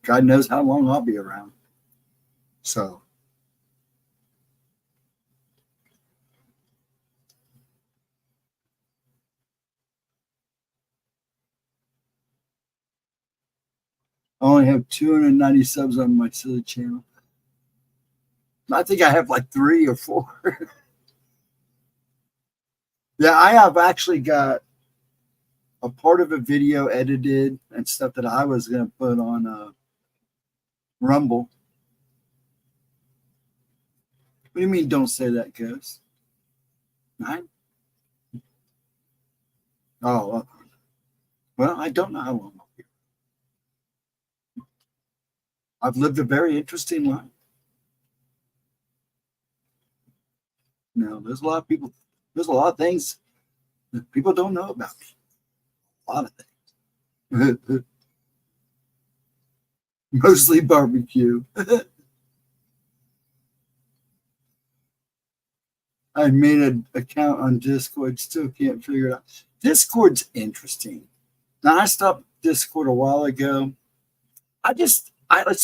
S1: God knows how long I'll be around. So I only have 290 subs on my silly channel. I think I have like 3 or 4. Yeah, I have actually got a part of a video edited and stuff that I was going to put on Rumble. What do you mean, don't say that, Ghost? Oh, well, I don't know how long I'll be. I've lived a very interesting life. Now, there's a lot of people, there's a lot of things that people don't know about me. A lot of things. Mostly barbecue. I made an account on Discord, still can't figure it out. Discord's interesting. Now, I stopped Discord a while ago. It's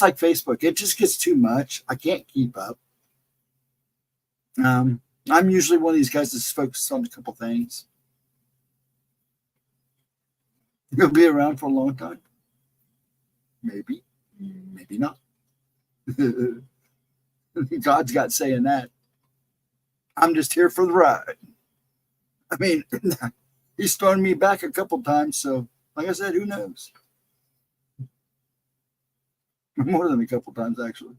S1: like Facebook. It just gets too much. I can't keep up. I'm usually one of these guys that's focused on a couple things. You'll be around for a long time. Maybe, maybe not. God's got saying that. I'm just here for the ride. I mean, he's thrown me back a couple times, so like I said, who knows? More than a couple times, actually.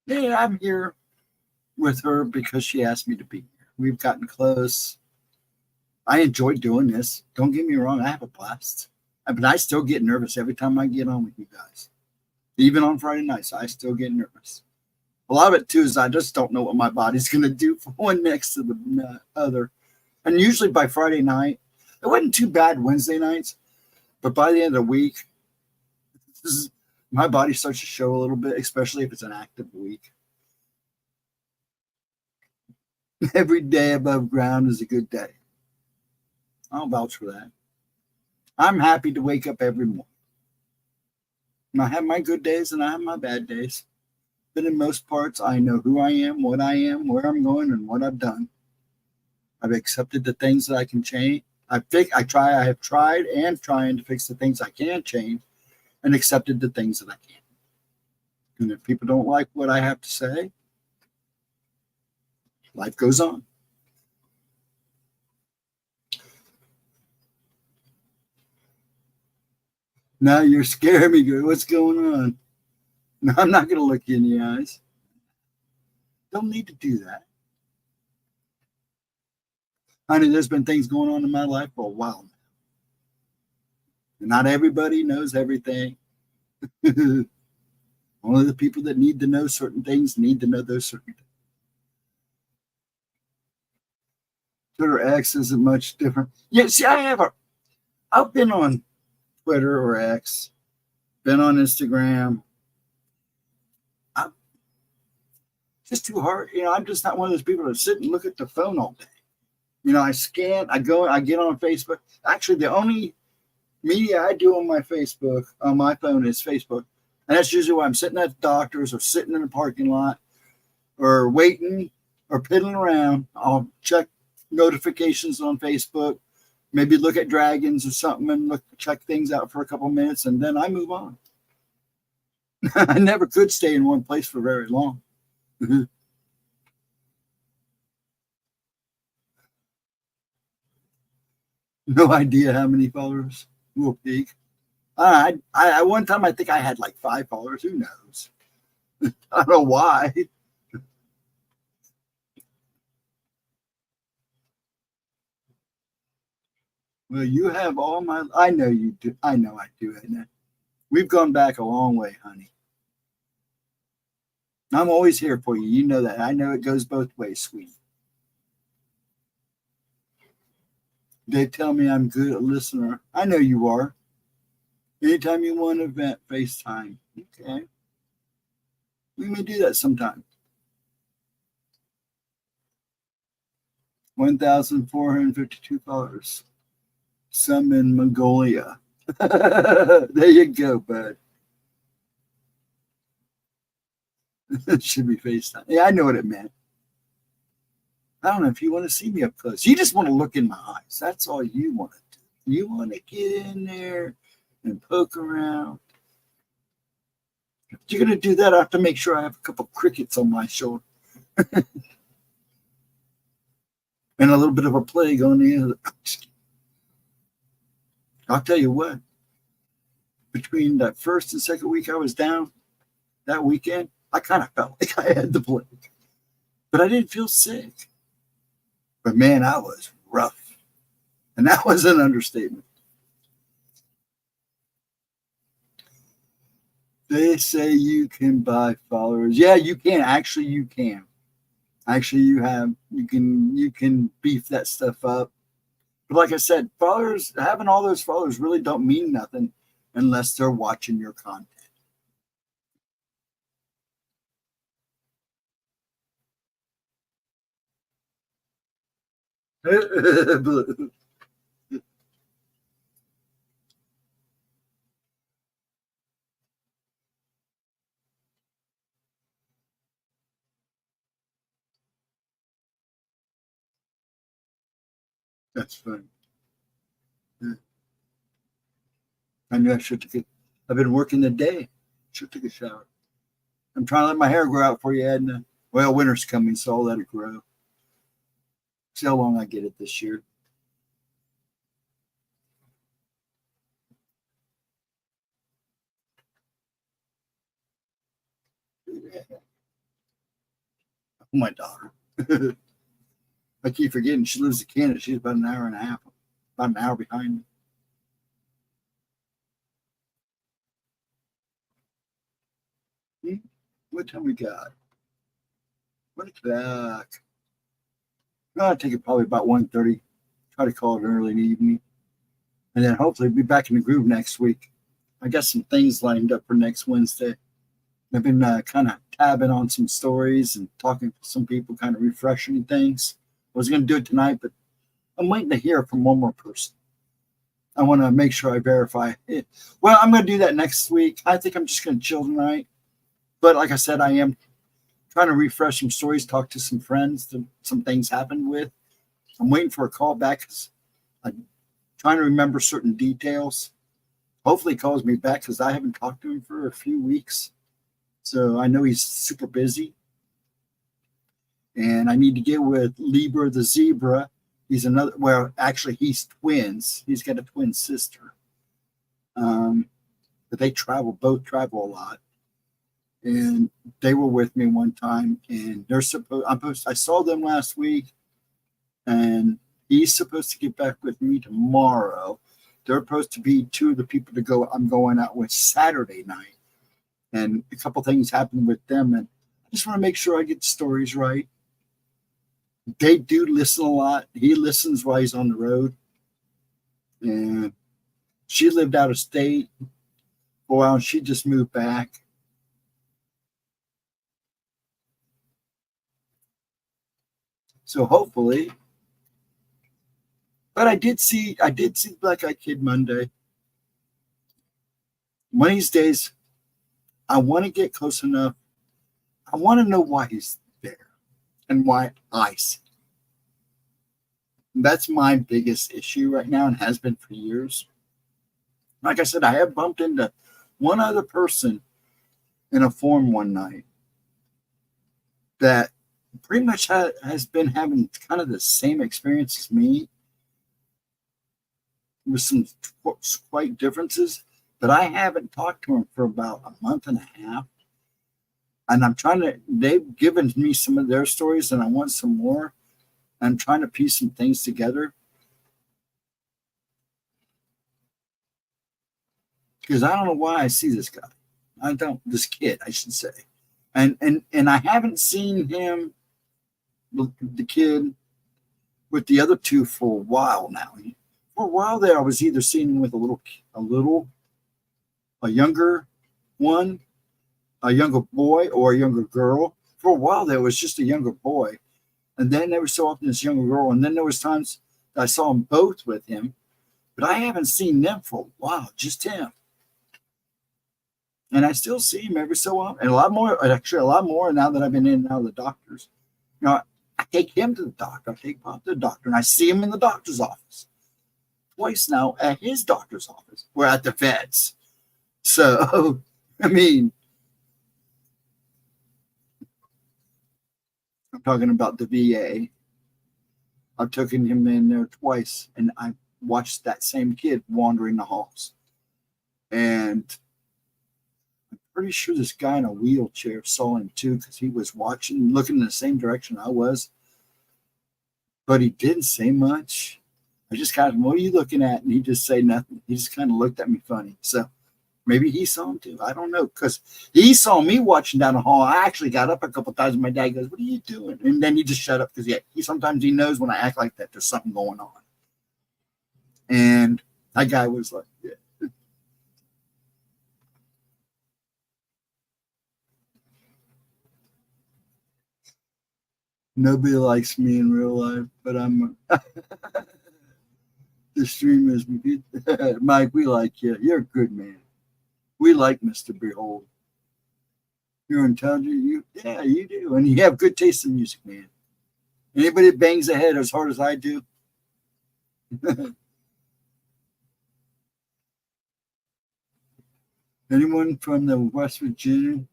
S1: Yeah, I'm here with her because she asked me to be here. We've gotten close. I enjoy doing this. Don't get me wrong, I have a blast. But I still get nervous every time I get on with you guys. Even on Friday nights, I still get nervous. A lot of it too is I just don't know what my body's going to do from one next to the other. And usually by Friday night, it wasn't too bad Wednesday nights, but by the end of the week, my body starts to show a little bit, especially if it's an active week. Every day above ground is a good day. I'll vouch for that. I'm happy to wake up every morning. And I have my good days and I have my bad days. But in most parts, I know who I am, what I am, where I'm going, and what I've done. I've accepted the things that I can change. I have tried and trying to fix the things I can change and accepted the things that I can't. And if people don't like what I have to say, life goes on. Now you're scaring me. Good. What's going on? No, I'm not going to look you in the eyes. Don't need to do that. Honey, there's been things going on in my life for a while now. And not everybody knows everything. Only the people that need to know certain things need to know those certain things. Twitter X isn't much different. Yeah, see, I've been on Twitter or X, been on Instagram. I'm just too hard. I'm just not one of those people that sit and look at the phone all day. I scan, I get on Facebook. Actually, the only media I do on my phone is Facebook. And that's usually when I'm sitting at the doctor's or sitting in a parking lot or waiting or piddling around. I'll check notifications on Facebook, maybe look at dragons or something and check things out for a couple minutes, and then I move on. I never could stay in one place for very long. No idea how many followers will peak. I one time I think I had like 5 followers. Who knows? I don't know why. Well, you have all my. I know you do. I know I do. Isn't We've gone back a long way, honey. I'm always here for you. You know that. I know it goes both ways, sweetie. They tell me I'm good at listener. I know you are. Anytime you want to vent, FaceTime. Okay. We may do that sometime. 1,452 followers. Some in Mongolia. There you go, bud. It should be FaceTime. Yeah, I know what it meant. I don't know if you want to see me up close. You just want to look in my eyes. That's all you want to do. You want to get in there and poke around. If you're going to do that, I have to make sure I have a couple crickets on my shoulder. And a little bit of a plague on the other. I'll tell you what. Between that first and second week I was down, that weekend, I kind of felt like I had the plague. But I didn't feel sick. But man, I was rough. And that was an understatement. They say you can buy followers. Yeah, you can. Actually, you can. Actually, you can beef that stuff up. But like I said, followers, having all those followers really don't mean nothing unless they're watching your content. That's funny. I knew I should take it. I've been working the day. Should take a shower. I'm trying to let my hair grow out for you, Edna. Well, winter's coming, so I'll let it grow. See how long I get it this year. My daughter. I keep forgetting she lives in Canada. She's about an hour and a half, about an hour behind me. What time we got? 1 o'clock. I'll take it probably about 1:30. Try to call it early in the evening. And then hopefully be back in the groove next week. I got some things lined up for next Wednesday. I've been kind of tabbing on some stories and talking to some people, kind of refreshing things. I was going to do it tonight, but I'm waiting to hear from one more person. I want to make sure I verify it. Well, I'm going to do that next week. I think I'm just going to chill tonight. But like I said, I am trying to refresh some stories, talk to some friends that some things happened with. I'm waiting for a call back because I'm trying to remember certain details. Hopefully he calls me back because I haven't talked to him for a few weeks. So I know he's super busy. And I need to get with Libra the zebra. He's another, well, actually, he's twins. He's got a twin sister. But they both travel a lot. And they were with me one time. And I saw them last week. And he's supposed to get back with me tomorrow. They're supposed to be two of the people I'm going out with Saturday night. And a couple things happened with them, and I just want to make sure I get the stories right. They do listen a lot. He listens while he's on the road. And she lived out of state for a while, and she just moved back. So hopefully, but I did see Black Eyed Kid Monday. One of these days, I want to get close enough. I want to know why he's there and why I see. That's my biggest issue right now and has been for years. Like I said, I have bumped into one other person in a forum one night that pretty much has been having kind of the same experience as me with some quite differences. But I haven't talked to him for about a month and a half. And they've given me some of their stories and I want some more. I'm trying to piece some things together. Because I don't know why I see this guy. This kid, I should say. And I haven't seen him, the kid, with the other two for a while now. For a while there, I was either seeing him with a younger one, a younger boy, or a younger girl. For a while there was just a younger boy. And then there was so often this younger girl. And then there was times that I saw them both with him. But I haven't seen them for a while, just him. And I still see him every so often. And a lot more now that I've been in and out of the doctors. You know, I take him to the doctor. I take Pop to the doctor. And I see him in the doctor's office. Twice now at his doctor's office. We're at the vet's. So, I mean, I'm talking about the VA. I've taken him in there twice, and I watched that same kid wandering the halls. And I'm pretty sure this guy in a wheelchair saw him too, because he was looking in the same direction I was. But he didn't say much. I just kind of, what are you looking at? And he just said nothing. He just kind of looked at me funny. So maybe he saw him too. I don't know, because he saw me watching down the hall. I actually got up a couple times. And my dad goes, "What are you doing?" And then he just shut up because he sometimes he knows when I act like that there's something going on. And that guy was like, "Yeah." Nobody likes me in real life, but I'm the stream is Mike. We like you. You're a good man. We like Mr. Behold. You're intelligent. Yeah, you do. And you have good taste in music, man. Anybody that bangs their head as hard as I do. Anyone from the West Virginia?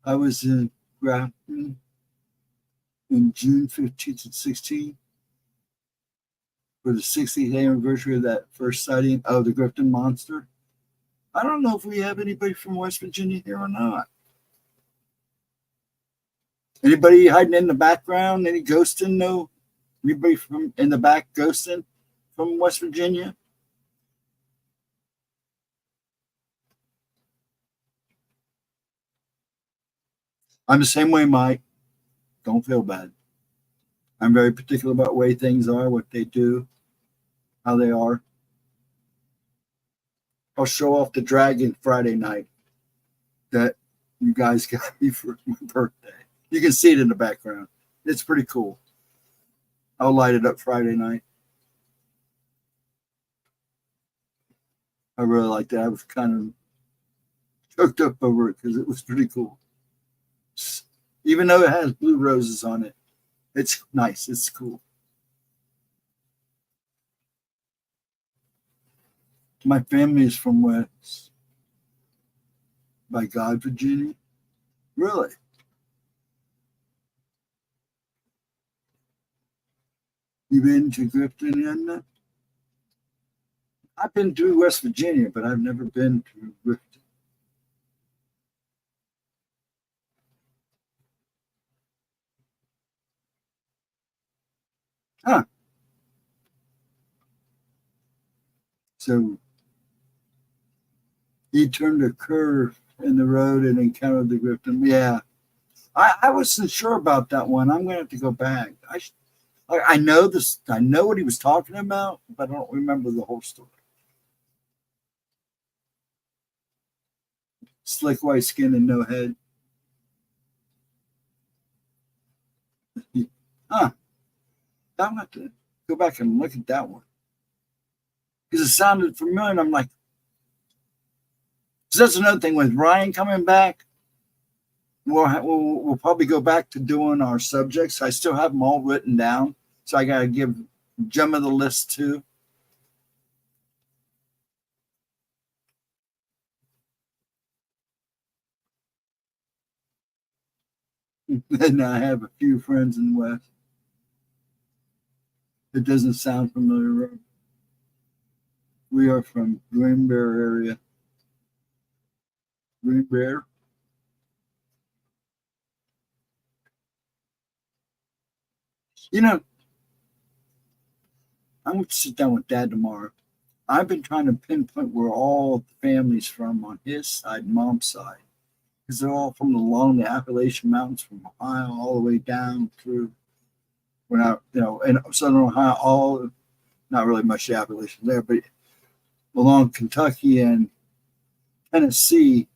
S1: I was in Grafton in June 15th and 16th for the 60th anniversary of that first sighting of the Grafton monster. I don't know if we have anybody from West Virginia here or not. Anybody hiding in the background? Any ghosting? No? Anybody from in the back ghosting from West Virginia? I'm the same way, Mike. Don't feel bad. I'm very particular about the way things are, what they do, how they are. I'll show off the dragon Friday night that you guys got me for my birthday. You can see it in the background. It's pretty cool. I'll light it up Friday night. I really like that. I was kind of choked up over it because it was pretty cool. Even though it has blue roses on it, it's nice. It's cool. My family is from West by God, Virginia. Really? You been to Grifton, Edna? I've been to West Virginia, but I've never been to Grifton. Huh. So he turned a curve in the road and encountered the Grifton. Yeah. I wasn't sure about that one. I'm going to have to go back. I know this. I know what he was talking about, but I don't remember the whole story. Slick white skin and no head. Huh. I'm going to go back and look at that one. Because it sounded familiar, and I'm like, so that's another thing with Ryan coming back. We'll probably go back to doing our subjects. I still have them all written down, so I got to give Gemma the list too. And I have a few friends in the West. It doesn't sound familiar. We are from Green Bear area. Green Bear. You know, I'm going to sit down with Dad tomorrow. I've been trying to pinpoint where all the family's from on his side, Mom's side, because they're all from along the Appalachian Mountains, from Ohio all the way down through. We're not, in Southern Ohio, all not really much the Appalachian there, but along Kentucky and Tennessee.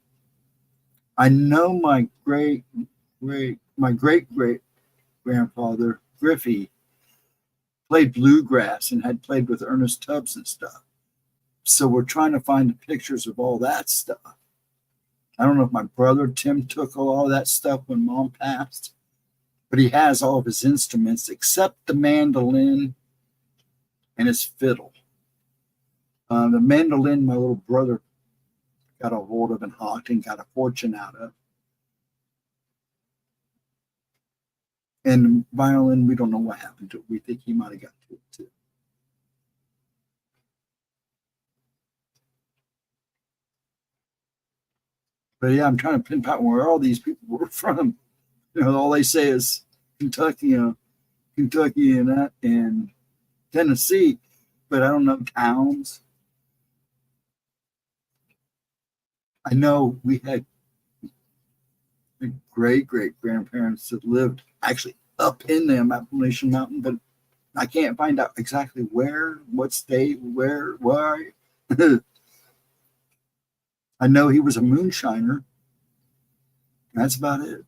S1: I know my great grandfather Griffey played bluegrass and had played with Ernest Tubbs and stuff. So we're trying to find the pictures of all that stuff. I don't know if my brother Tim took all that stuff when Mom passed, but he has all of his instruments except the mandolin and his fiddle. The mandolin, my little brother got a hold of and hawked and got a fortune out of. And the violin, we don't know what happened to it. We think he might have got to it too. But yeah, I'm trying to pinpoint where all these people were from. All they say is Kentucky, Kentucky and that and Tennessee, but I don't know towns. I know we had great grandparents that lived actually up in the Appalachian Mountain, but I can't find out exactly where, what state, why. I know he was a moonshiner. That's about it.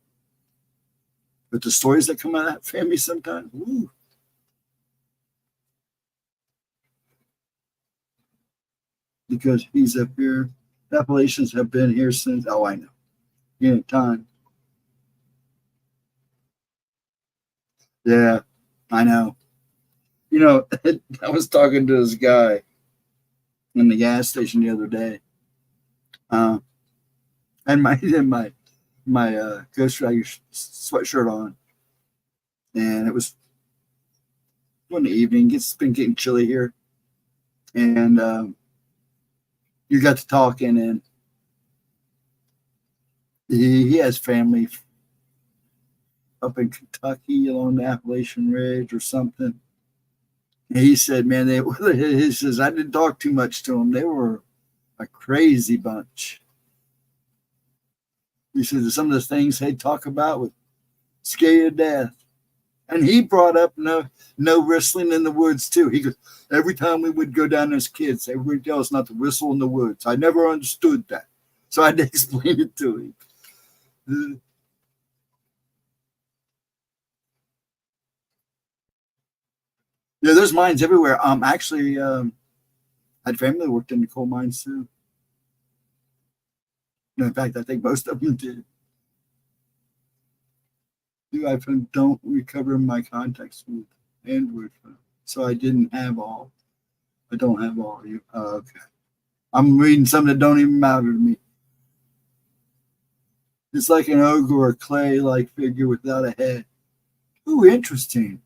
S1: But the stories that come out of that family sometimes, woo. Because he's up here. The Appalachians have been here since, oh, I know. Yeah, time. Yeah, I know. I was talking to this guy in the gas station the other day. And my Ghostdragonzw sweatshirt on. And it was one evening. It's been getting chilly here. And you got to talking, and he has family up in Kentucky along the Appalachian Ridge or something. And he said, man, he says, I didn't talk too much to them. They were a crazy bunch. He said, some of the things they talk about would scare you to death. And he brought up no whistling in the woods too. He goes, every time we would go down as kids, everybody tells us not to whistle in the woods. I never understood that. So I had to explain it to him. Yeah, there's mines everywhere. Actually, I had family that worked in the coal mines too. In fact, I think most of them did. I don't recover my contacts with Android phone, so I didn't have all. I don't have all. You okay? I'm reading something that don't even matter to me. It's like an ogre or clay-like figure without a head. Ooh, interesting.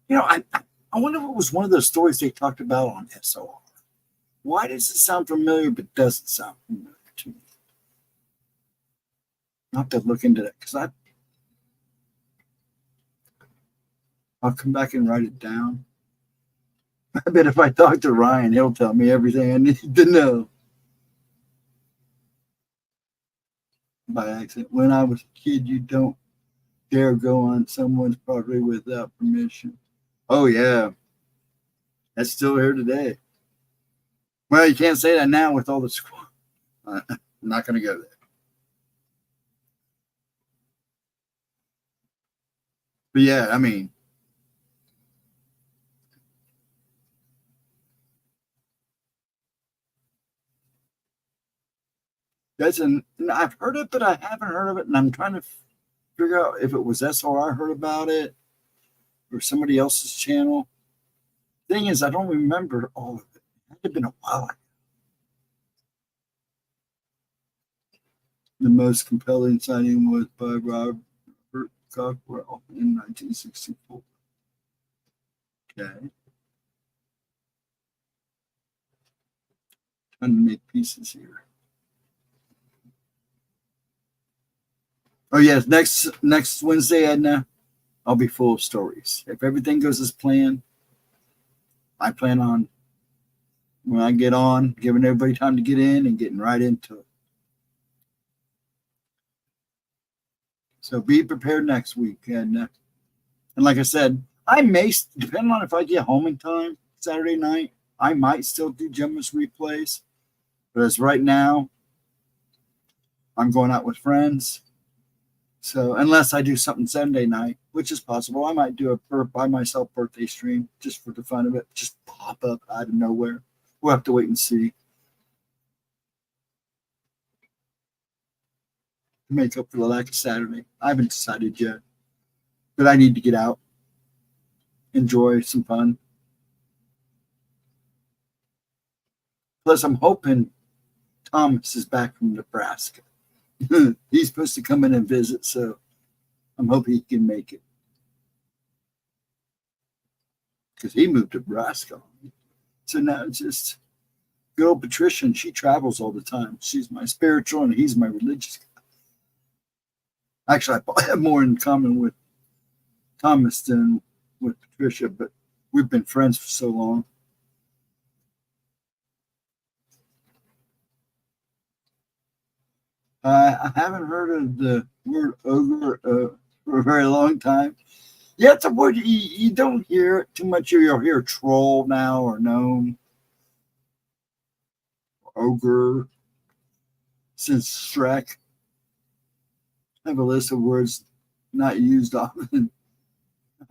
S1: You know, I wonder if it was one of those stories they talked about on SOR. Why does it sound familiar but doesn't sound familiar to me? I'll have to look into that because I'll come back and write it down. I bet if I talk to Ryan, he'll tell me everything I need to know. By accident. When I was a kid, you don't dare go on someone's property without permission. Oh, yeah. That's still here today. Well, you can't say that now with all the squad. I'm not going to go there. But yeah, I mean, I've heard it, but I haven't heard of it, and I'm trying to figure out if it was SRI heard about it or somebody else's channel. Thing is, I don't remember all of it. It had to have been a while. The most compelling sighting was by Robert Cockrell in 1964. Okay. Trying to make pieces here. Oh yes, next Wednesday, Edna, I'll be full of stories. If everything goes as planned, I plan on when I get on, giving everybody time to get in and getting right into it. So be prepared next week, and like I said, I may, depending on if I get home in time Saturday night, I might still do Gemma's replays. But as right now, I'm going out with friends. So unless I do something Sunday night, which is possible, I might do a by myself birthday stream just for the fun of it, just pop up out of nowhere. We'll have to wait and see. Make up for the lack of Saturday. I haven't decided yet, but I need to get out, enjoy some fun. Plus, I'm hoping Thomas is back from Nebraska. He's supposed to come in and visit, so I'm hoping he can make it. Because he moved to Nebraska. So now it's just good old Patricia, and she travels all the time. She's my spiritual, and he's my religious guy. Actually, I have more in common with Thomas than with Patricia, but we've been friends for so long. I haven't heard of the word ogre for a very long time. Yeah, it's a word you don't hear it too much. You'll hear troll now or gnome, ogre, since Shrek. I have a list of words not used often.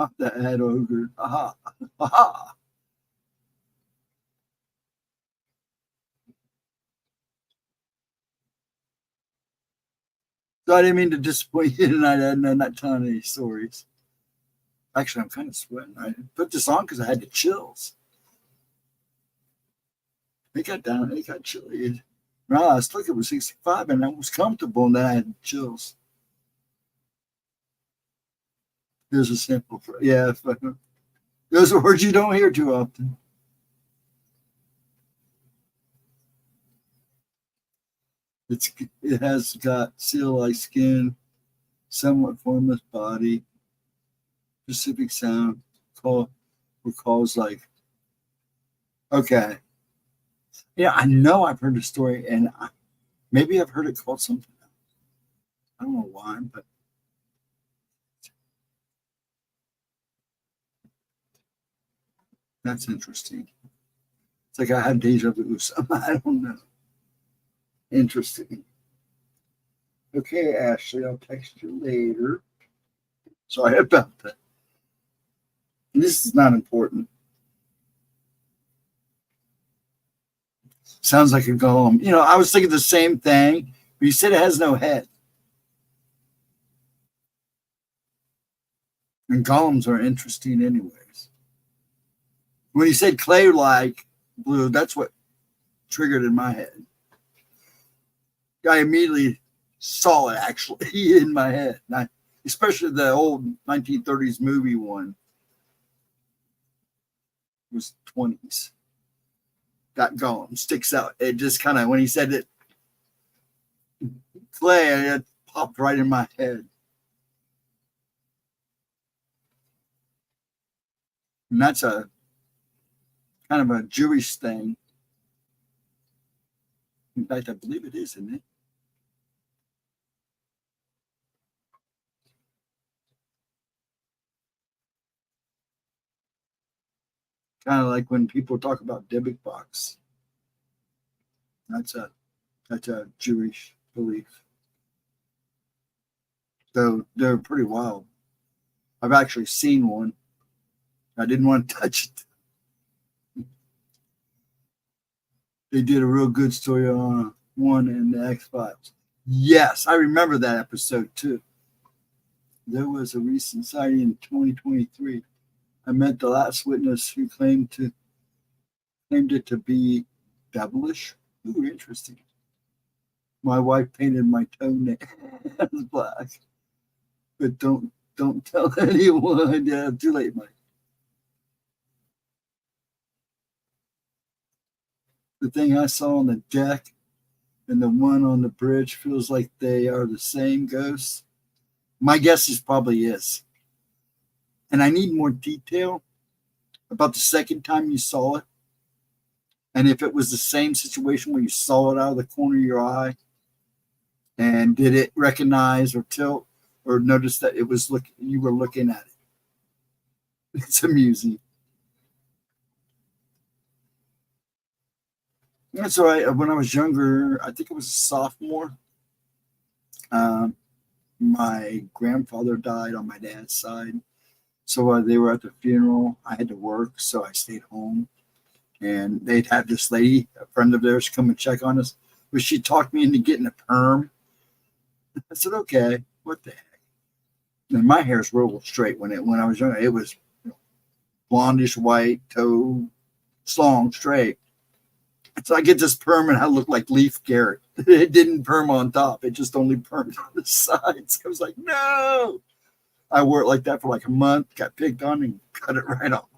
S1: Off the head ogre. Aha. Aha. So I didn't mean to disappoint you tonight. I'm not telling any stories. Actually, I'm kind of sweating. I put this on because I had the chills. It got chilly. Well, I was looking for 65 and I was comfortable, and then I had chills. There's a simple, yeah. Those are words you don't hear too often. It has got seal-like skin, somewhat formless body, specific sound, recalls like. Okay, yeah, I know I've heard the story, and maybe I've heard it called something else. I don't know why, but That's interesting. It's like I had deja vu. I don't know. Interesting. Okay, Ashley, I'll text you later. Sorry about that. This is not important. Sounds like a golem. You know, I was thinking the same thing, but you said it has no head. And golems are interesting anyways. When you said clay-like blue, that's what triggered in my head. I immediately saw it actually in my head. Especially the old 1930s movie one. It was 20s. That golem sticks out. It just kind of, when he said it, clay, it popped right in my head. And that's a kind of a Jewish thing. In fact, I believe it is, isn't it? Kind of like when people talk about Dybbuk box. That's a Jewish belief. Though they're pretty wild. I've actually seen one. I didn't want to touch it. They did a real good story on one in the X-Files. Yes, I remember that episode too. There was a recent sighting in 2023. I met the last witness who claimed it to be devilish. Ooh, interesting. My wife painted my toenails black, but don't tell anyone. Yeah, too late, Mike. The thing I saw on the deck and the one on the bridge feels like they are the same ghosts. My guess is probably is. And I need more detail about the second time you saw it. And if it was the same situation where you saw it out of the corner of your eye, and did it recognize or tilt or notice that it was you were looking at it. It's amusing. That's all right. When I was younger, I think I was a sophomore. My grandfather died on my dad's side. So they were at the funeral. I had to work, so I stayed home. And they'd had this lady, a friend of theirs, come and check on us. But she talked me into getting a perm. I said, okay, what the heck? And my hair's real straight. When I was younger, it was blondish white, toe, long, straight. So I get this perm and I look like Leif Garrett. It didn't perm on top. It just only permed on the sides. I was like, no. I wore it like that for like a month, got picked on and cut it right off.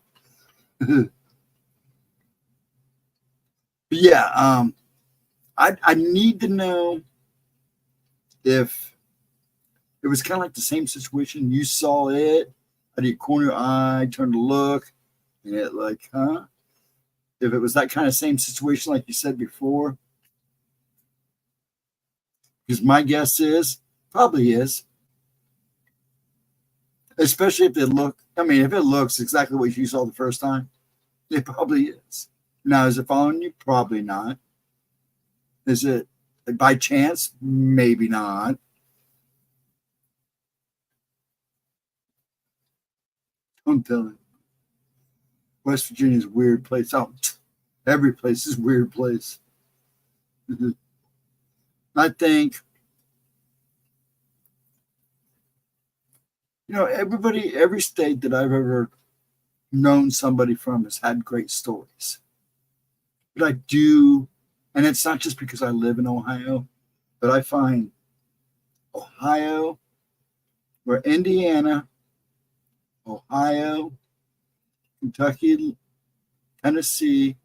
S1: Yeah, I need to know if it was kind of like the same situation. You saw it out of your corner of your eye, turned to look, and it like, huh? If it was that kind of same situation like you said before. Because my guess is, probably is. Especially if if it looks exactly what you saw the first time, it probably is. Now, is it following you? Probably not. Is it by chance? Maybe not. I'm telling you. West Virginia's a weird place. Oh, every place is a weird place. I think, every state that I've ever known somebody from has had great stories. But I do, and it's not just because I live in Ohio, but I find Ohio, or Indiana, Ohio, Kentucky, Tennessee,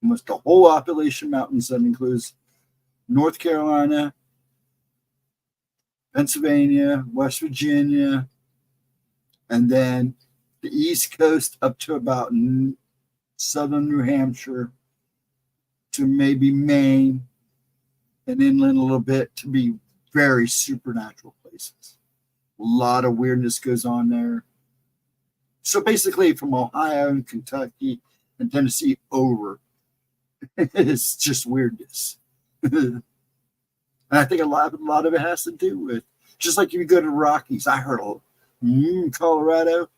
S1: almost the whole Appalachian Mountains, that includes North Carolina, Pennsylvania, West Virginia, and then the East Coast up to about southern New Hampshire to maybe Maine, and inland a little bit to be very supernatural places. A lot of weirdness goes on there. So basically, from Ohio and Kentucky and Tennessee over, it's just weirdness. And I think a lot of it has to do with, just like if you go to the Rockies. I heard Colorado,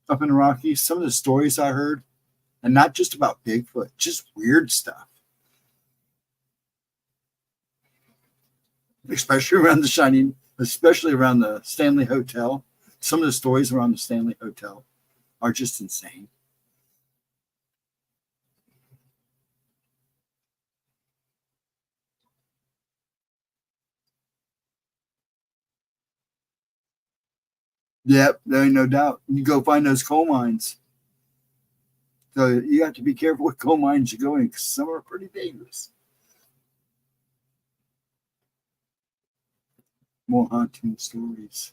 S1: up in the Rockies, some of the stories I heard, and not just about Bigfoot, just weird stuff. Especially around the Stanley Hotel. Some of the stories around the Stanley Hotel are just insane. Yep, there ain't no doubt. You go find those coal mines. So you have to be careful what coal mines you go in, because some are pretty dangerous. More haunting stories.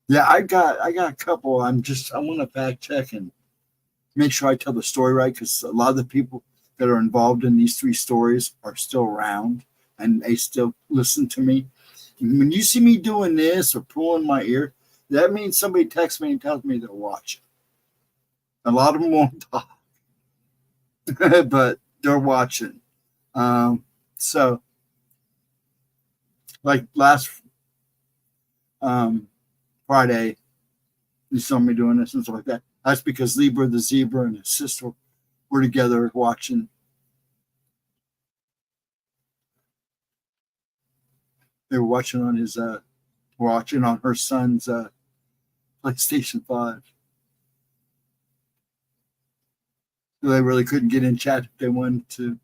S1: Yeah, I got a couple. I want to fact check and make sure I tell the story right, because a lot of the people that are involved in these 3 stories are still around and they still listen to me. And when you see me doing this or pulling my ear, that means somebody texts me and tells me they're watching. A lot of them won't talk, but they're watching. So, like last Friday, you saw me doing this and stuff like that. That's because Libra the zebra and his sister were together watching. They were watching on her son's PlayStation 5. So they really couldn't get in chat if they wanted to.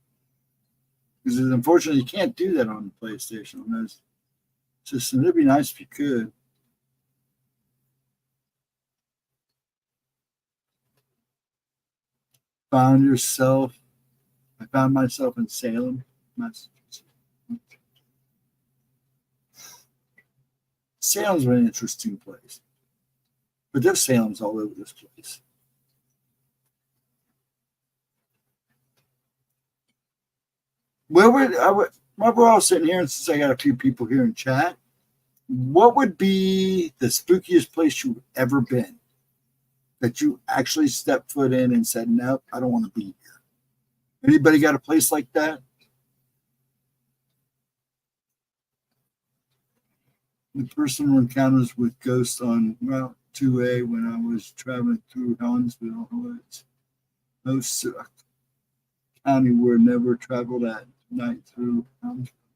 S1: Because unfortunately, you can't do that on the PlayStation. On those systems. It'd be nice if you could. I found myself in Salem, Massachusetts. Salem's an interesting place. But there's Salems all over this place. Well, we're all sitting here, and since I got a few people here in chat, what would be the spookiest place you've ever been that you actually stepped foot in and said, nope, I don't want to be here? Anybody got a place like that? The personal encounters with ghosts on Route 2A when I was traveling through Helensville Woods. Most county where never traveled at night through.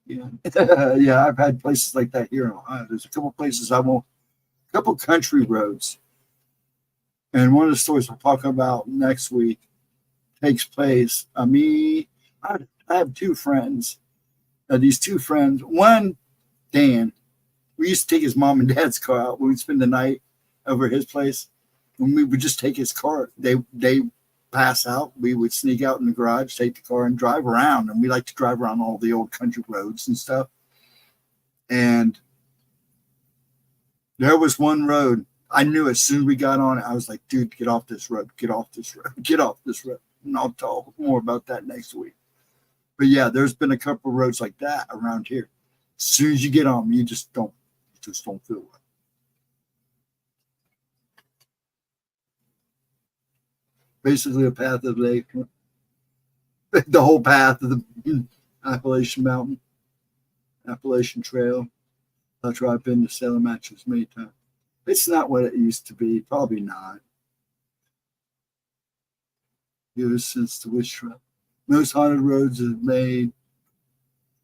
S1: Yeah, I've had places like that here in Ohio. There's a couple places a couple country roads. And one of the stories we'll talk about next week takes place. I have 2 friends. These 2 friends, one, Dan, we used to take his mom and dad's car out when we'd spend the night over at his place. When we would just take his car, they pass out. We would sneak out in the garage, take the car, and drive around. And we like to drive around all the old country roads and stuff. And there was one road. I knew as soon as we got on it, I was like, dude, get off this road, get off this road, get off this road. And I'll talk more about that next week. But yeah, there's been a couple of roads like that around here. As soon as you get on them, you just don't feel right. Basically a path of the whole path of the Appalachian Mountain, Appalachian Trail. That's where I've been to Salem Matches many times. It's not what it used to be. Probably not. Ever since the witch trial. Most haunted roads are made.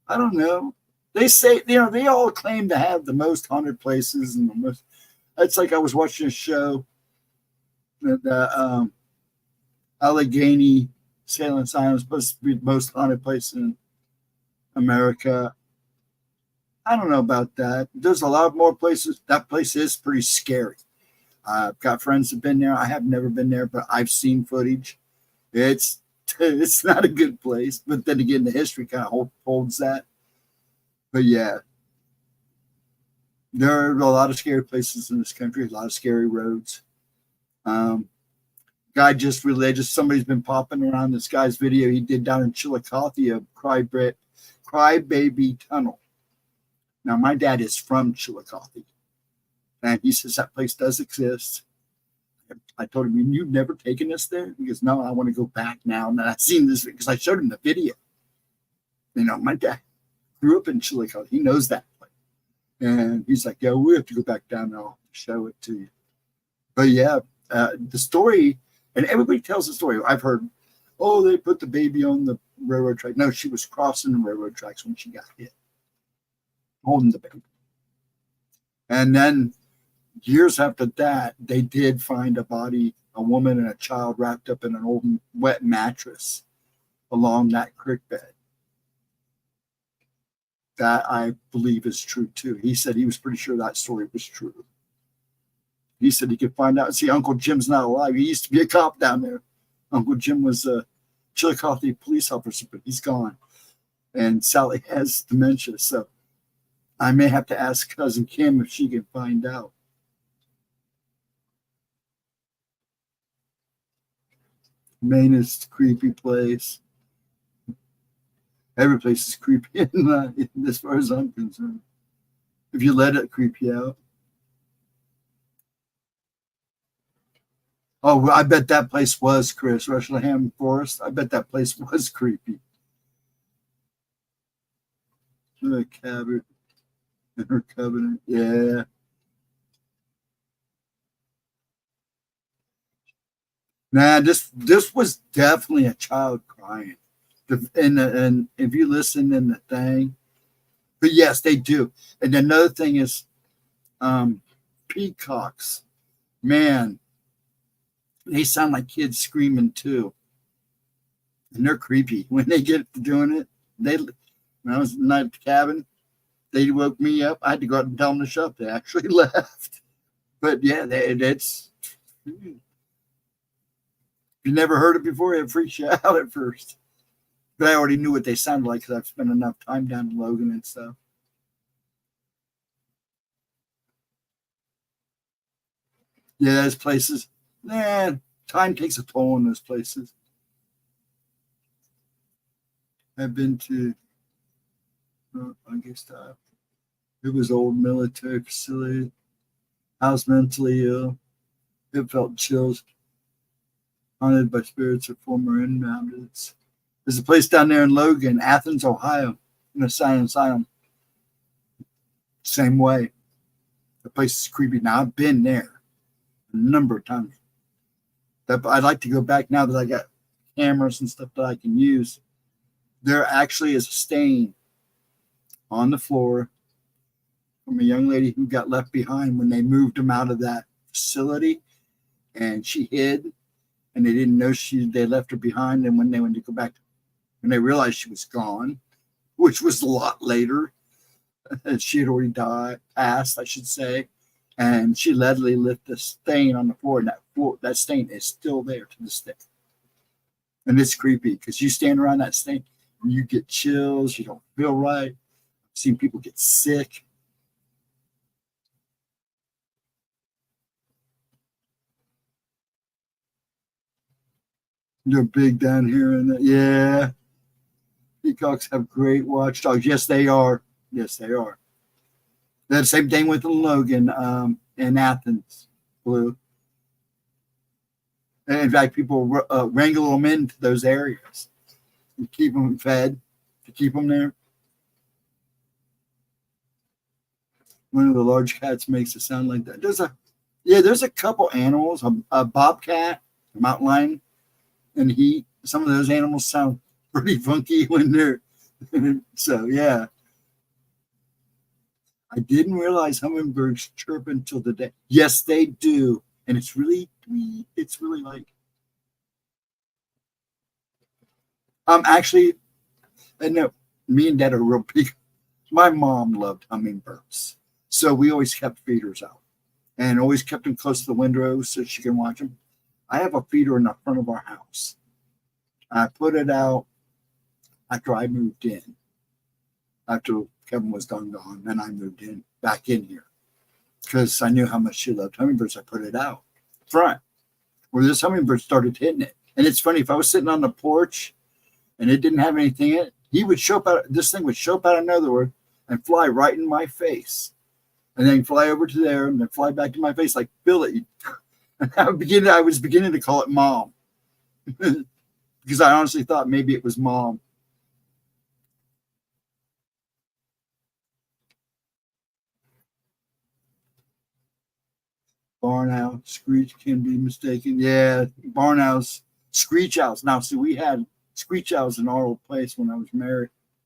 S1: I don't know. They say, they all claim to have the most haunted places and the most. It's like I was watching a show that Allegheny Salem Asylum is supposed to be the most haunted place in America. I don't know about that. There's a lot more places. That place is pretty scary. I've got friends that have been there. I have never been there, but I've seen footage. It's not a good place. But then again, the history kind of holds that. But yeah, there are a lot of scary places in this country, a lot of scary roads. Somebody's been popping around this guy's video he did down in Chillicothe of Crybaby Tunnel. Now, my dad is from Chillicothe, and he says that place does exist. I told him, "You've never taken us there?" He goes, "No, I want to go back now." And I've seen this because I showed him the video. My dad grew up in Chillicothe. He knows that place. And he's like, "Yeah, we have to go back down and I'll show it to you." But yeah, the story, and everybody tells the story. I've heard, "Oh, they put the baby on the railroad track." No, she was crossing the railroad tracks when she got hit, holding the baby. And then years after that, they did find a body, a woman and a child wrapped up in an old wet mattress along that creek bed. That I believe is true too. He said he was pretty sure that story was true. He said he could find out. See, Uncle Jim's not alive. He used to be a cop down there. Uncle Jim was a Chillicothe police officer, but he's gone. And Sally has dementia, so I may have to ask Cousin Kim if she can find out. Maine is a creepy place. Every place is creepy as far as I'm concerned. If you let it creep you out. Oh, I bet that place was, Chris. Rushleham Forest. I bet that place was creepy. The cabin and her covenant. Yeah. Nah, this was definitely a child crying. And if you listen in the thing, but yes, they do. And another thing is peacocks. Man, they sound like kids screaming too. And they're creepy when they get to doing it. When I was at night at the cabin, they woke me up. I had to go out and tell them to shut up. They actually left. But yeah, it's. If you never heard it before, it freaks you out at first. But I already knew what they sounded like because I've spent enough time down in Logan and stuff. Yeah, those places. Man, time takes a toll on those places. I've been to, I guess it was old military facility. I was mentally ill. It felt chills. Haunted by spirits of former inhabitants. There's a place down there in Logan, Athens, Ohio, in a asylum. Same way. The place is creepy. Now, I've been there a number of times. I'd like to go back now that I got cameras and stuff that I can use. There actually is a stain on the floor from a young lady who got left behind when they moved them out of that facility, and she hid, and they didn't know they left her behind. And when they went to go back, when they realized she was gone, which was a lot later, and she had already passed, I should say, and she literally left the stain on the floor, and that stain is still there to this day. And it's creepy because you stand around that stain and you get chills, you don't feel right. I've seen people get sick. They're big down here, yeah. Peacocks have great watchdogs. Yes, they are. Yes, they are. The same thing with Logan in Athens, Blue. And in fact, people wrangle them into those areas and keep them fed, to keep them there. One of the large cats makes a sound like that. There's a couple animals, a bobcat, a mountain lion, and some of those animals sound pretty funky when they're, so yeah. I didn't realize hummingbirds chirp until today. Yes, they do. And it's really like, actually, I know me and Dad are real big. My mom loved hummingbirds. So we always kept feeders out and always kept them close to the window so she can watch them. I have a feeder in the front of our house. I put it out after I moved in. After Kevin was gone, then I moved back in here because I knew how much she loved hummingbirds. I put it out front where this hummingbird started hitting it. And it's funny, if I was sitting on the porch and it didn't have anything in it, this thing would show up out of nowhere and fly right in my face. And then fly over to there and then fly back to my face like, Billy. I was beginning to call it Mom because I honestly thought maybe it was Mom. Barn owl, screech can be mistaken. Yeah, barn owls, screech owls. Now, see, we had screech owls in our old place when I was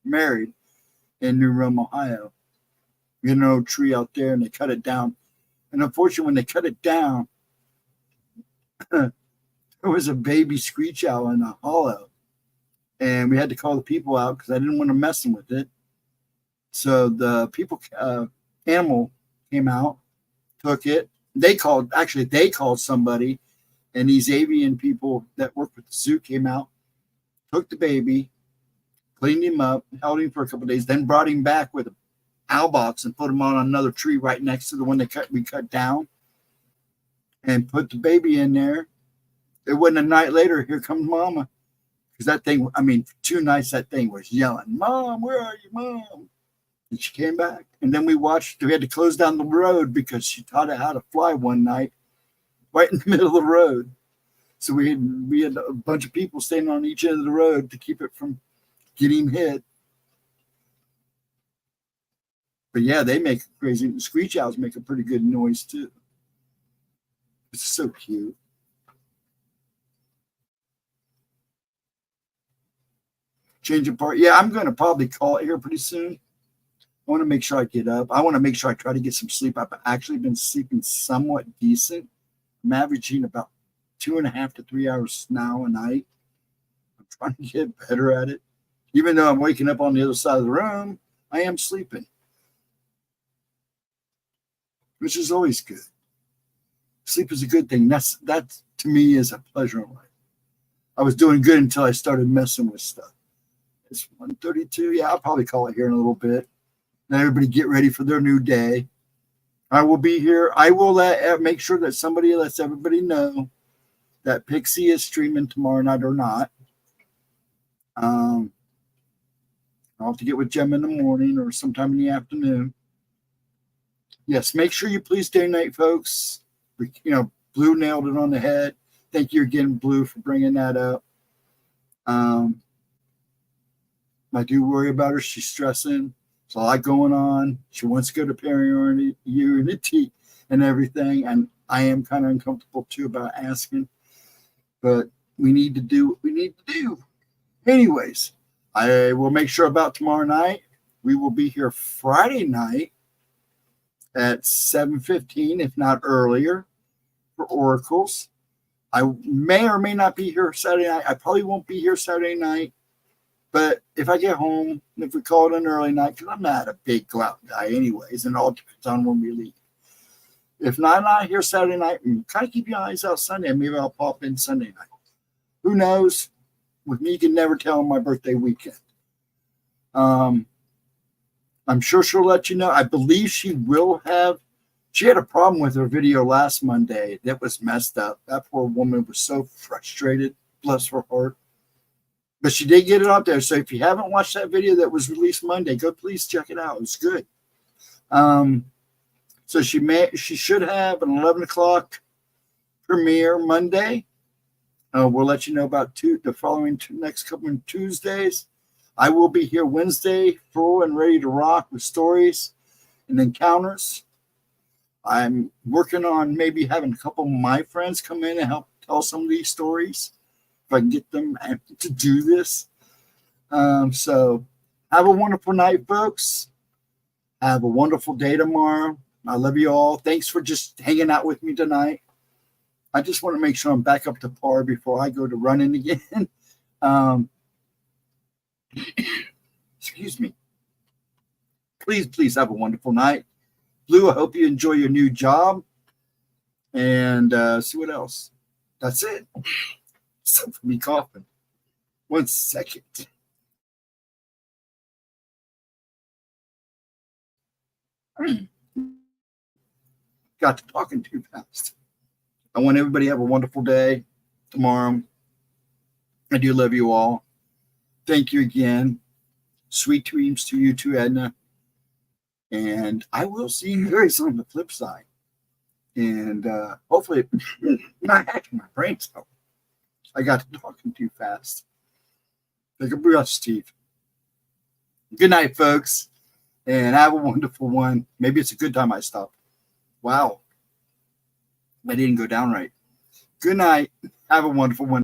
S1: married in New Rome, Ohio. We had an old tree out there, and they cut it down. And unfortunately, when they cut it down, there was a baby screech owl in a hollow, and we had to call the people out because I didn't want to mess them with it. So the animal came out, took it. They called somebody, and these avian people that work with the zoo came out, took the baby, cleaned him up, held him for a couple of days, then brought him back with an owl box and put him on another tree right next to the one we cut down, and put the baby in there. It wasn't a night later, here comes Mama. Because that thing, I mean, for 2 nights, that thing was yelling, Mom, where are you, Mom? And she came back. And then we had to close down the road because she taught it how to fly one night right in the middle of the road. So we had a bunch of people standing on each end of the road to keep it from getting hit. But yeah, they make crazy. Screech owls make a pretty good noise too. It's so cute. Change of part. Yeah, I'm going to probably call it here pretty soon. I want to make sure I get up. I want to make sure I try to get some sleep. I've actually been sleeping somewhat decent. I'm averaging about 2.5 to 3 hours now a night. I'm trying to get better at it. Even though I'm waking up on the other side of the room, I am sleeping, which is always good. Sleep is a good thing. That to me is a pleasure in life. I was doing good until I started messing with stuff. It's 1:32. Yeah, I'll probably call it here in a little bit. Let everybody get ready for their new day. I will be here. I will make sure that somebody lets everybody know that Pixie is streaming tomorrow night or not. I'll have to get with Gemma in the morning or sometime in the afternoon. Yes, make sure you please donate, folks. Blue nailed it on the head. Thank you again, Blue, for bringing that up. I do worry about her. She's stressing. There's a lot going on. She wants to go to Parent Unity and everything. And I am kind of uncomfortable, too, about asking. But we need to do what we need to do. Anyways, I will make sure about tomorrow night. We will be here Friday night at 7:15, if not earlier, for Oracles. I may or may not be here Saturday night. I probably won't be here Saturday night. But if I get home, if we call it an early night, because I'm not a big go out guy anyways, and it all depends on when we leave. If not here Saturday night, kind of keep your eyes out Sunday, and maybe I'll pop in Sunday night. Who knows? With me, you can never tell on my birthday weekend. I'm sure she'll let you know. I believe she had a problem with her video last Monday that was messed up. That poor woman was so frustrated, bless her heart. But she did get it up there. So if you haven't watched that video that was released Monday, go please check it out. It's good. So she should have an 11 o'clock premiere Monday. We'll let you know about the following next couple of Tuesdays. I will be here Wednesday, full and ready to rock with stories and encounters. I'm working on maybe having a couple of my friends come in and help tell some of these stories. If I can get them to do this. So have a wonderful night, folks. Have a wonderful day tomorrow. I love you all. Thanks for just hanging out with me tonight. I just want to make sure I'm back up to par before I go to running again. Excuse me. Please have a wonderful night. Blue, I hope you enjoy your new job. And see what else. That's it. Except for me coughing. 1 second. Got to talking too fast. I want everybody to have a wonderful day tomorrow. I do love you all. Thank you again. Sweet dreams to you too, Edna. And I will see you very soon on the flip side. And hopefully, not hacking my brain cell. I got to talking too fast. Like a brush teeth. Good night, folks, and have a wonderful one. Maybe it's a good time I stopped. Wow. I didn't go down right. Good night. Have a wonderful one.